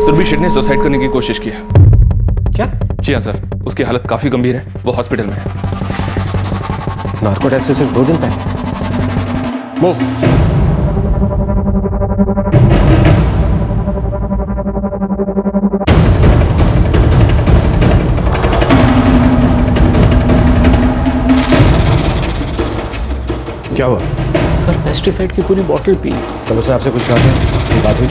सुरभि शेठ ने सुसाइड करने की कोशिश की है। क्या? जी हाँ सर, उसकी हालत काफी गंभीर है, वो हॉस्पिटल में है। नार्को टेस्ट से सिर्फ 2 दिन पहले। मूव। क्या हुआ? सर, पेस्टिसाइड की पूरी बोतल पी। कल उसने आपसे कुछ कहा था? कोई बात हुई?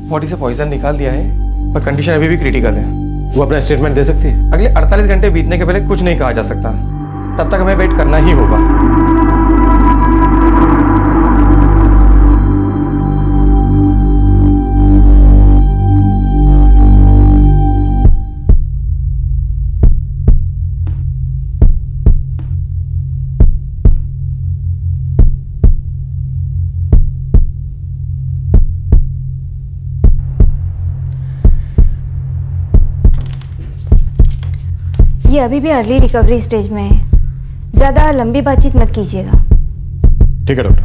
बॉडी से पॉइजन निकाल दिया है, पर कंडीशन अभी भी क्रिटिकल है। वो अपना स्टेटमेंट दे सकती है? अगले 48 घंटे बीतने के पहले कुछ नहीं कहा जा सकता, तब तक हमें वेट करना ही होगा। ये अभी भी अर्ली रिकवरी स्टेज में है, ज्यादा लंबी बातचीत मत कीजिएगा। ठीक है डॉक्टर।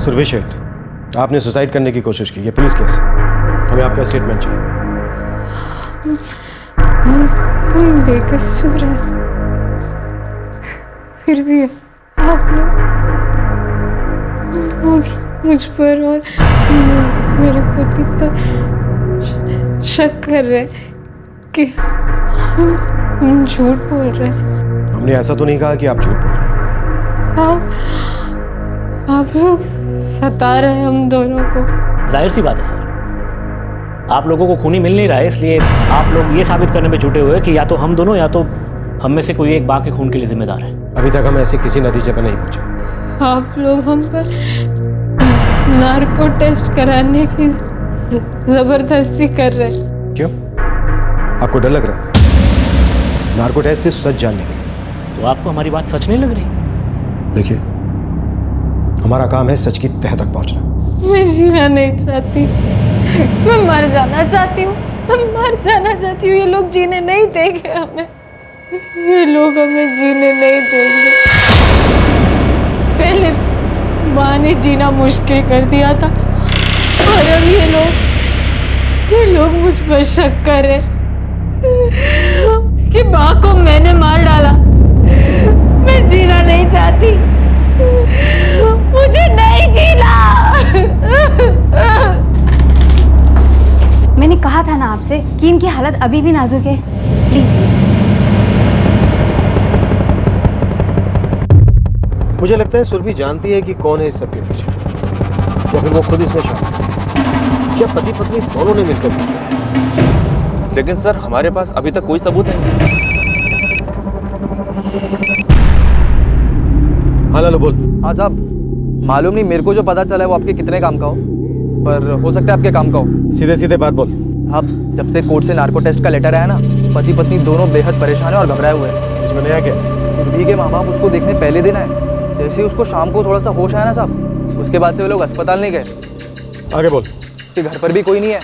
सुरभि शेठ, आपने सुसाइड करने की कोशिश की, ये पुलिस केस है, हमें आपका स्टेटमेंट चाहिए। हम बेकसूर हैं, फिर भी आप लोग मुझ पर और मेरे पति पर शक कर रहे कि हम झूठ बोल रहे हैं। हमने ऐसा तो नहीं कहा कि आप झूठ बोल रहे हैं। आप लोग सता रहे हैं हम दोनों को। जाहिर सी बात है सर, आप लोगों को खूनी मिल नहीं रहा है, इसलिए आप लोग ये साबित करने में जुटे हुए कि या तो हम दोनों या तो हम में से कोई एक बा के खून के लिए जिम्मेदार है। अभी तक हम ऐसे किसी नतीजे पर नहीं पहुंचे। आप लोग हम पर नार्को टेस्ट कराने की जबरदस्ती कर रहे हैं। क्यों? आपको डर लग रहा है? नार्को टेस्ट सिर्फ सच जानने के लिए। तो आपको हमारी बात सच नहीं लग रही? देखिए, हमारा काम है सच की तह तक पहुंचना। मैं जीना नहीं चाहती, मैं मर जाना चाहती हूँ, मैं मर जाना चाहती हूँ। ये लोग जीने नहीं देंगे हमें, ये लोग हमें जीने नहीं देंगे। पहले माँ ने जीना मुश्किल कर दिया था और अब ये लोग मुझ पर शक कर रहे कि माँ को मैंने मार डाला। मैं जीना नहीं चाहती, मुझे नहीं जीना। मैंने कहा था ना आपसे कि इनकी हालत अभी भी नाजुक है, प्लीज लीजिए। मुझे लगता है सुरभि जानती है कि कौन है इस सबके पीछे, या फिर वो खुद इसमें शामिल है। क्या पति पत्नी दोनों ने मिलकर किया? लेकिन सर, हमारे पास अभी तक कोई सबूत नहीं। लालू बोल। हाँ साहब, मालूम नहीं मेरे को जो पता चला है वो आपके कितने काम का हो, पर हो सकता है आपके काम का हो। सीधे सीधे बात बोल। साहब, जब से कोर्ट से नार्को टेस्ट का लेटर आया ना, पति पत्नी दोनों बेहद परेशान है और घबराए हुए हैं। इसमें नया क्या? सुरभि के माँ बाप उसको देखने पहले दिन आए, जैसे ही उसको शाम को थोड़ा सा होश आया ना साहब, उसके बाद से वो लोग अस्पताल नहीं गए। आगे बोल। उसके घर पर भी कोई नहीं है,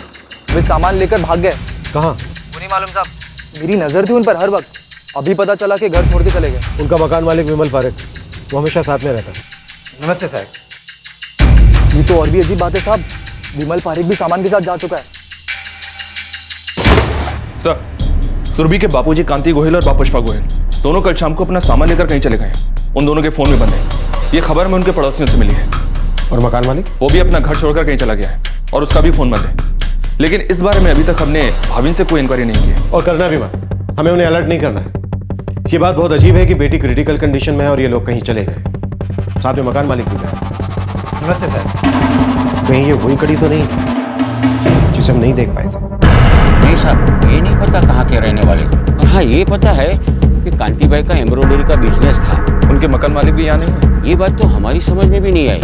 वे सामान लेकर भाग गए। कहाँ? वो नहीं मालूम साहब, मेरी नजर थी उन पर हर वक्त, अभी पता चला कि घर छोड़ के चले गए। उनका मकान मालिक विमल पारेख, वो हमेशा साथ में रहता है। नमस्ते साहब। ये तो और भी अजीब बात है साहब, विमल पारेख भी सामान के साथ जा चुका है। सर, सुरभि के बापूजी कांति गोहिल और बाप पुष्पा गोहिल दोनों कल शाम को अपना सामान लेकर कहीं चले गए। उन दोनों के फोन में बंद है। ये खबर में उनके पड़ोसियों से मिली है। और मकान मालिक? वो भी अपना घर छोड़कर कहीं चला गया है और उसका भी फोन बंद है। लेकिन इस बारे में अभी तक हमने भाविन से कोई इंक्वायरी नहीं की है। और करना भी मत, हमें उन्हें अलर्ट नहीं करना है। ये बात बहुत अजीब है कि बेटी क्रिटिकल कंडीशन में है और ये लोग कहीं चले गए, साथ में मकान मालिक भी गए। नमस्ते सर। कहीं ये वही कड़ी तो नहीं जिसे हम नहीं देख पाए थे? नहीं साहब, ये नहीं पता कहाँ के रहने वाले, और हाँ ये पता है कि कांति भाई का एम्ब्रॉयडरी का बिजनेस था। उनके मकान मालिक भी यहाँ नहीं है। ये बात तो हमारी समझ में भी नहीं आई।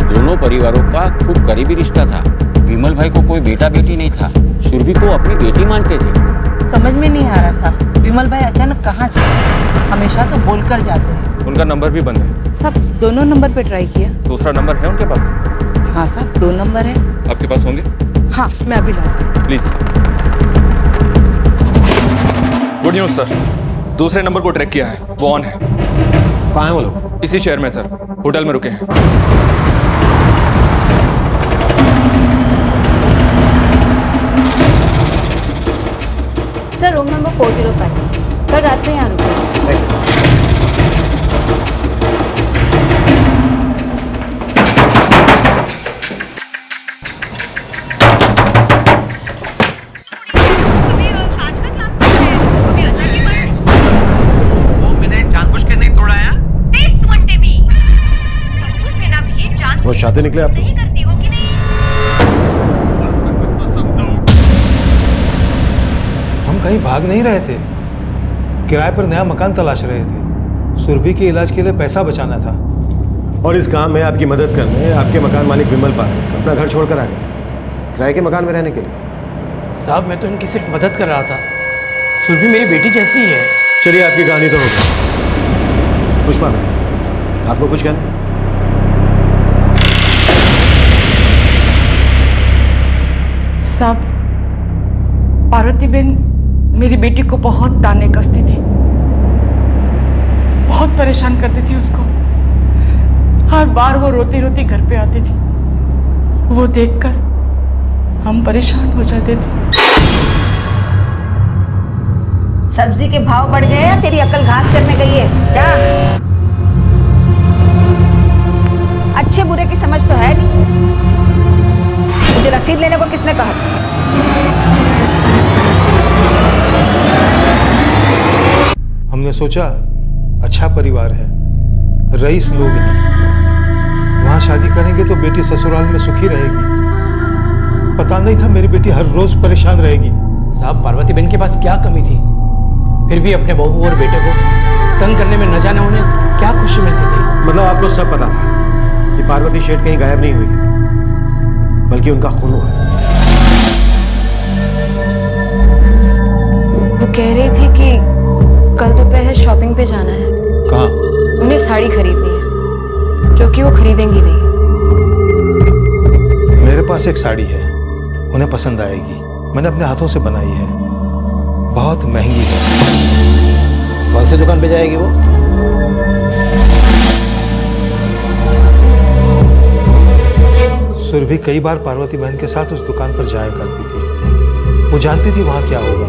दोनों परिवारों का खूब करीबी रिश्ता था। विमल भाई को कोई बेटा बेटी नहीं था, सुरभि को अपनी बेटी मानते थे। समझ में नहीं आ रहा साहब, विमल भाई अचानक कहाँ चले? हमेशा तो बोलकर जाते हैं। उनका नंबर भी बंद है। साहब, दोनों नंबर पे ट्राई किया। दूसरा नंबर है उनके पास? हाँ साहब, 2 नंबर है। आपके पास होंगे? हाँ, मैं अभी लाती हूँ। प्लीज। गुड न्यूज सर, दूसरे नंबर को ट्रैक किया है, वो ऑन है। कहाँ है वो लोग? इसी शहर में सर, होटल में रुके हैं। सर, रूम नंबर 405, कल रात से यहाँ रुके। वो शादी निकले आप? हम कहीं भाग नहीं रहे थे, किराए पर नया मकान तलाश रहे थे। सुरभि के इलाज के लिए पैसा बचाना था। और इस काम में आपकी मदद करने आपके मकान मालिक विमल पारेख अपना घर छोड़कर आ गए किराए के मकान में रहने के लिए। साहब, मैं तो इनकी सिर्फ मदद कर रहा था। सुरभि मेरी बेटी जैसी ही है। चलिए, आपकी कहानी तो हो गई। पुष्पा, आपको कुछ कहना? साहब, पार्वती बहन मेरी बेटी को बहुत ताने कसती थी, बहुत परेशान करती थी उसको। हर बार वो रोती रोती घर पे आती थी, वो देखकर हम परेशान हो जाते थे। सब्जी के भाव बढ़ गए या तेरी अकल घास चरने गई है? जा। अच्छे बुरे की समझ तो है नहीं। मुझे रसीद लेने को किसने कहा था? हमने सोचा अच्छा परिवार है, रईस लोग हैं, वहां शादी करेंगे तो बेटी ससुराल में सुखी रहेगी। पता नहीं था मेरी बेटी हर रोज परेशान रहेगी। साहब, पार्वती बहन के पास क्या कमी थी, फिर भी अपने बहू और बेटे को तंग करने में न जाने उन्हें क्या खुशी मिलती थी। मतलब आपको सब पता था कि पार्वती शेठ कहीं गायब नहीं हुई, बल्कि उनका खून हुआ। वो कह रही थी कि कल दोपहर शॉपिंग पे जाना है। कहाँ? उन्हें साड़ी खरीदनी है, जो कि वो खरीदेंगी नहीं। मेरे पास एक साड़ी है, उन्हें पसंद आएगी। मैंने अपने हाथों से बनाई है, बहुत महंगी है। कौन सी दुकान पे जाएगी वो? सुरभि कई बार पार्वती बहन के साथ उस दुकान पर जाया करती थी। वो जानती थी वहां क्या होगा।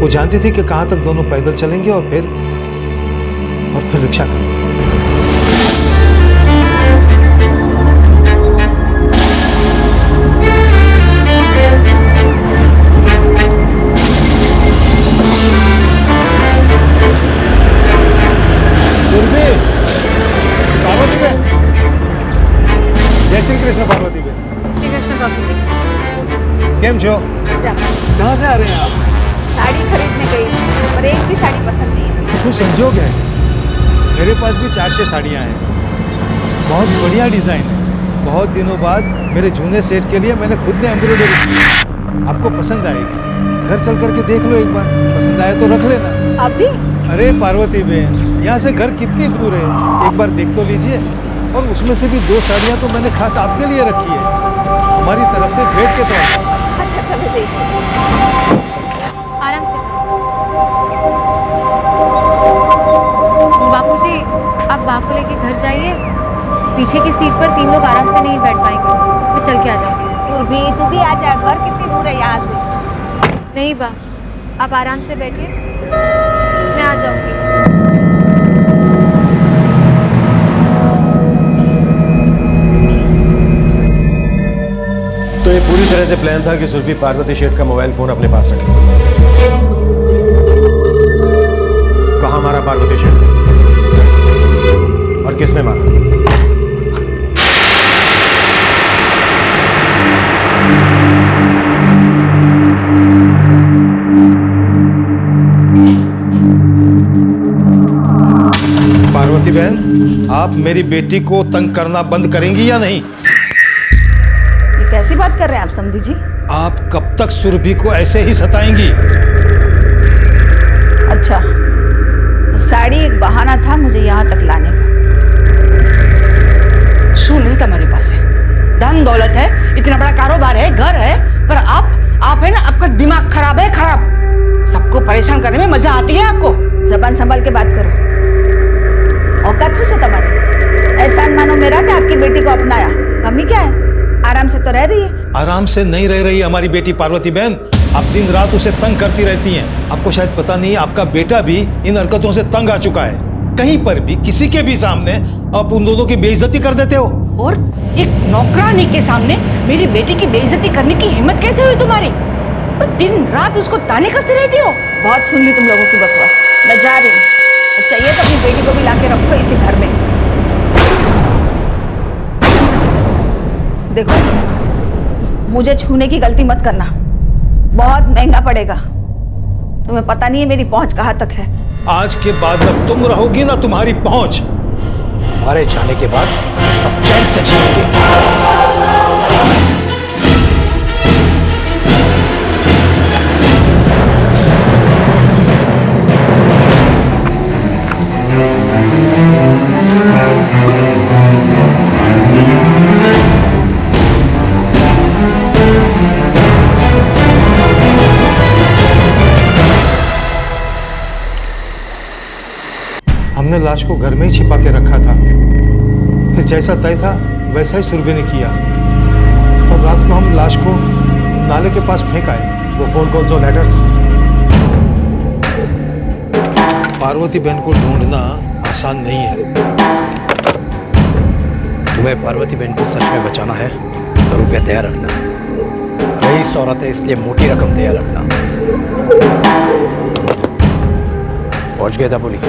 वो जानती थी कि कहां तक दोनों पैदल चलेंगे और फिर रिक्शा करेंगे। पार्वती बहन, जय श्री कृष्ण। पार्वती बहन, श्री कृष्ण बाबूजी। केम छो? कहाँ से आ रहे हैं आप? साड़ी खरीदने गई थी, पर एक भी साड़ी पसंद नहीं है। तू संजोग है, मेरे पास भी 4-6 साड़ियाँ हैं, बहुत बढ़िया डिज़ाइन है। बहुत दिनों बाद मेरे जूने सेट के लिए मैंने खुद ने एम्ब्रॉयडरी की। आपको पसंद आएगी, घर चल करके देख लो एक बार, पसंद आए तो रख लेना। अभी? अरे पार्वती बहन, यहाँ से घर कितनी दूर है, एक बार देख तो लीजिए। और उसमें से भी 2 साड़ियाँ तो मैंने खास आपके लिए रखी है, हमारी तरफ से भेंट के तौर पर। अच्छा चलो देख लो। आराम से। बापूजी, आप बा को लेके घर जाइए। पीछे की सीट पर 3 लोग आराम से नहीं बैठ पाएंगे, तो चल के आ जाओगे। सुरभि, तू भी आ जा, घर कितनी दूर है यहाँ से? नहीं बा, आप आराम से बैठिए, मैं आ जाऊंगी। तो ये पूरी तरह से प्लान था कि सुरभि पार्वती शेठ का मोबाइल फोन अपने पास रखे। कहाँ मारा पार्वती शेठ को और किसने मारा? पार्वती बहन, आप मेरी बेटी को तंग करना बंद करेंगी या नहीं? ये कैसी बात कर रहे हैं आप समधी जी? आप कब तक सुरभि को ऐसे ही सताएंगी? अच्छा, तो साड़ी एक बहाना था मुझे यहाँ तक लाने का। શું नहीं तुम्हारे पास है? धन दौलत है, इतना बड़ा कारोबार है, घर है, पर आप है ना, आपका दिमाग खराब है, खराब। सबको परेशान करने में मजा आती है आपको। जबान संभाल के बात करो। औकात શું છે તમારી? एहसान मानो मेरा कि आपकी बेटी को अपनाया, कमी क्या है? आराम से तो रह रही है। आराम से नहीं रह रही हमारी बेटी पार्वती बहन, आप दिन रात उसे तंग करती रहती हैं। आपको शायद पता नहीं, आपका बेटा भी इन हरकतों से तंग आ चुका है। कहीं पर भी किसी के भी सामने आप उन दोनों की बेइज्जती कर देते हो। और एक नौकरानी के सामने मेरी बेटी की बेइज्जती करने की हिम्मत कैसे हुई तुम्हारी? और दिन रात उसको ताने कसती रहती हो। बहुत सुन ली तुम लोगों की बकवास, मैं जा रही हूँ। चाहिए तो अपनी बेटी को भी लाके रखो इसी घर में। देखो, मुझे छूने की गलती मत करना, बहुत महंगा पड़ेगा। तुम्हें पता नहीं है मेरी पहुंच कहाँ तक है। आज के बाद न तुम रहोगी ना तुम्हारी पहुंच। हमारे जाने के बाद सब चैन से जिएंगे। हमने लाश को घर में ही छिपा के रखा था, फिर जैसा तय था वैसा ही सुरभि ने किया, और रात को हम लाश को नाले के पास फेंक आए। वो फोन कॉल्स और लेटर्स? पार्वती बहन को ढूंढना आसान नहीं है। तुम्हें पार्वती बहन को सच में बचाना है तो रुपया तैयार रखना। रईस औरत है, इसलिए मोटी रकम तैयार रखना। पहुंच गया था पुलिस।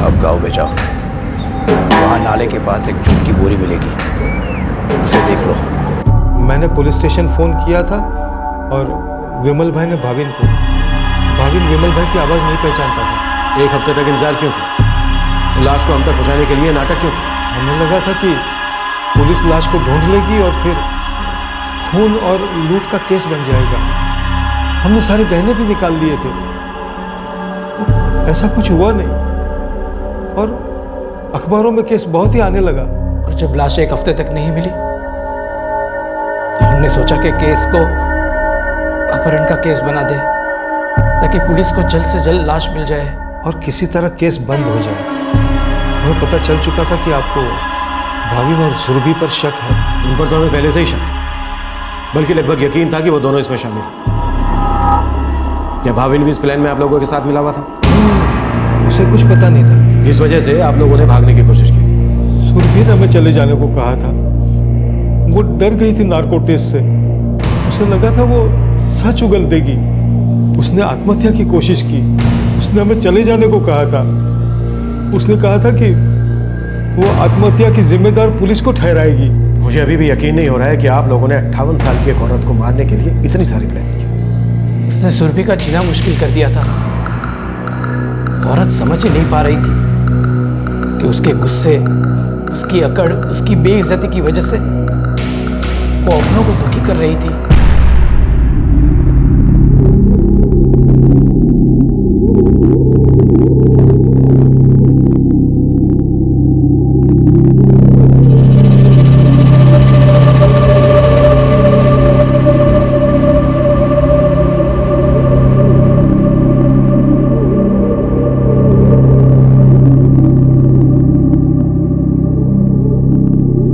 अब गांव में जाओ, वहां नाले के पास एक जूट की बोरी मिलेगी, उसे देख लो। मैंने पुलिस स्टेशन फोन किया था और विमल भाई ने भाविन को। भाविन विमल भाई की आवाज नहीं पहचानता था। 1 हफ्ते तक इंतजार क्यों किया? लाश को हम तक पहुंचाने के लिए नाटक क्यों किया? हमें लगा था कि पुलिस लाश को ढूंढ लेगी और फिर खून और लूट का केस बन जाएगा। हमने सारे गहने भी निकाल लिए थे। ऐसा कुछ हुआ नहीं और अखबारों में केस बहुत ही आने लगा। और जब लाश 1 हफ्ते तक नहीं मिली तो हमने सोचा कि केस को अपहरण का केस बना दे, ताकि पुलिस को जल्द से जल्द लाश मिल जाए और किसी तरह केस बंद हो जाए। हमें पता चल चुका था कि आपको भाविन और सुरभि पर शक है। उन पर तो हमें पहले से ही शक था, बल्कि लगभग यकीन था कि वो दोनों इसमें शामिल। क्या भाविन भी इस प्लान में आप लोगों के साथ मिला हुआ था? उसे कुछ पता नहीं था। इस वजह से आप लोगों ने भागने की कोशिश की थी। सुरभि ने हमें चले जाने को कहा था। वो डर गई थी नार्को टेस्ट से। उसे लगा था वो सच उगल देगी। उसने आत्महत्या की कोशिश की। उसने हमें चले जाने को कहा था। उसने कहा था कि वो आत्महत्या की जिम्मेदार पुलिस को ठहराएगी। मुझे अभी भी यकीन नहीं हो रहा है कि आप लोगों ने 58 साल की एक औरत को मारने के लिए इतनी सारी प्लान की। उसने सुरभि का जीना मुश्किल कर दिया था। औरत समझ ही नहीं पा रही थी कि उसके गुस्से, उसकी अकड़, उसकी बेइज्जती की वजह से वो अपनों को दुखी कर रही थी।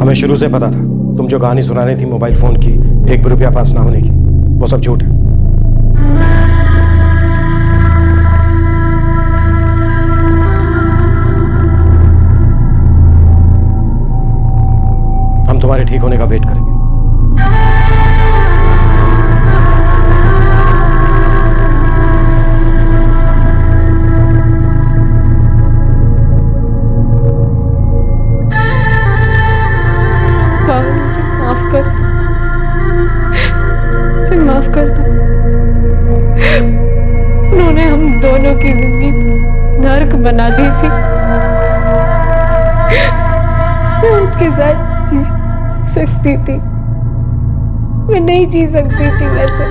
हमें शुरू से पता था तुम जो कहानी सुनानी थी मोबाइल फोन की, 1 भी रुपया पास ना होने की, वो सब झूठ है। हम तुम्हारे ठीक होने का वेट करेंगे। माफ कर दो। उन्होंने हम दोनों की जिंदगी नर्क बना दी थी। मैं उनके साथ जी सकती थी, मैं नहीं जी सकती थी वैसे।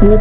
वो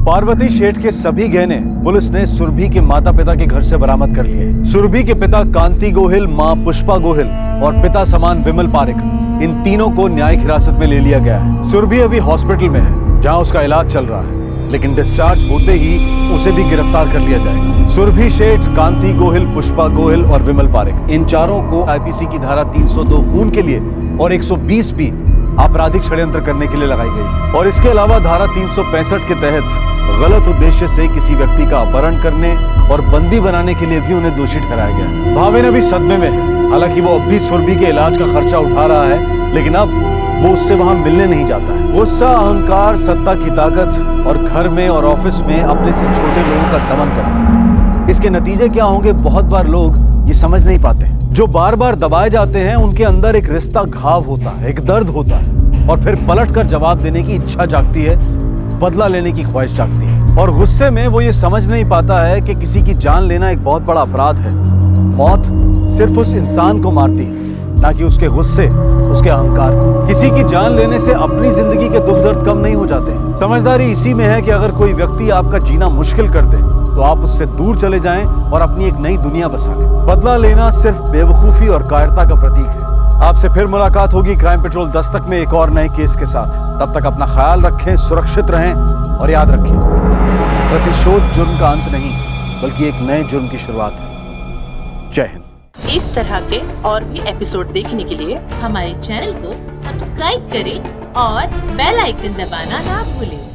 पार्वती शेठ के सभी गहने पुलिस ने सुरभि के माता पिता के घर से बरामद कर लिए। सुरभि के पिता कांति गोहिल, मां पुष्पा गोहिल और पिता समान विमल पारेख, इन तीनों को न्यायिक हिरासत में ले लिया गया है। सुरभि अभी हॉस्पिटल में है जहां उसका इलाज चल रहा है, लेकिन डिस्चार्ज होते ही उसे भी गिरफ्तार कर लिया जाएगा। सुरभि शेठ, कांति गोहिल, पुष्पा गोहिल और विमल पारेख, इन चारों को आईपीसी की धारा 302 खून के लिए और 120 भी आपराधिक षड्यंत्र करने के लिए लगाई गई। और इसके अलावा धारा 365 के तहत गलत उद्देश्य से किसी व्यक्ति का अपहरण करने और बंदी बनाने के लिए भी उन्हें दोषी ठहराया गया। भावेन अभी सदमे में है, हालांकि वो अब भी सुरभि के इलाज का खर्चा उठा रहा है, लेकिन अब वो उससे वहां मिलने नहीं जाता है। गुस्सा, अहंकार, सत्ता की ताकत और घर में और ऑफिस में अपने से छोटे लोगों का दमन करना, इसके नतीजे क्या होंगे बहुत बार लोग ये समझ नहीं पाते। जो बार बार दबाए जाते हैं उनके अंदर एक रिश्ता घाव होता है, एक दर्द होता है, और फिर पलट कर जवाब देने की इच्छा जागती है, बदला लेने की ख्वाहिश जागती है। और गुस्से में वो ये समझ नहीं पाता है कि किसी की जान लेना एक बहुत बड़ा अपराध है। मौत सिर्फ उस इंसान को मारती है, ना कि उसके गुस्से, उसके अहंकार को। किसी की जान लेने से अपनी जिंदगी के दुख दर्द कम नहीं हो जाते। समझदारी इसी में है कि अगर कोई व्यक्ति आपका जीना मुश्किल कर दे तो आप उससे दूर चले जाएं और अपनी एक नई दुनिया बसा लें। बदला लेना सिर्फ बेवकूफी और कायरता का प्रतीक है। आपसे फिर मुलाकात होगी क्राइम पेट्रोल दस्तक में एक और नए केस के साथ। तब तक अपना ख्याल रखें, सुरक्षित रहें और याद रखें, प्रतिशोध जुर्म का अंत नहीं बल्कि एक नए जुर्म की शुरुआत है। जय हिंद। इस तरह के और भी एपिसोड देखने के लिए हमारे चैनल को सब्सक्राइब करें और बेल आइकन दबाना ना भूलें।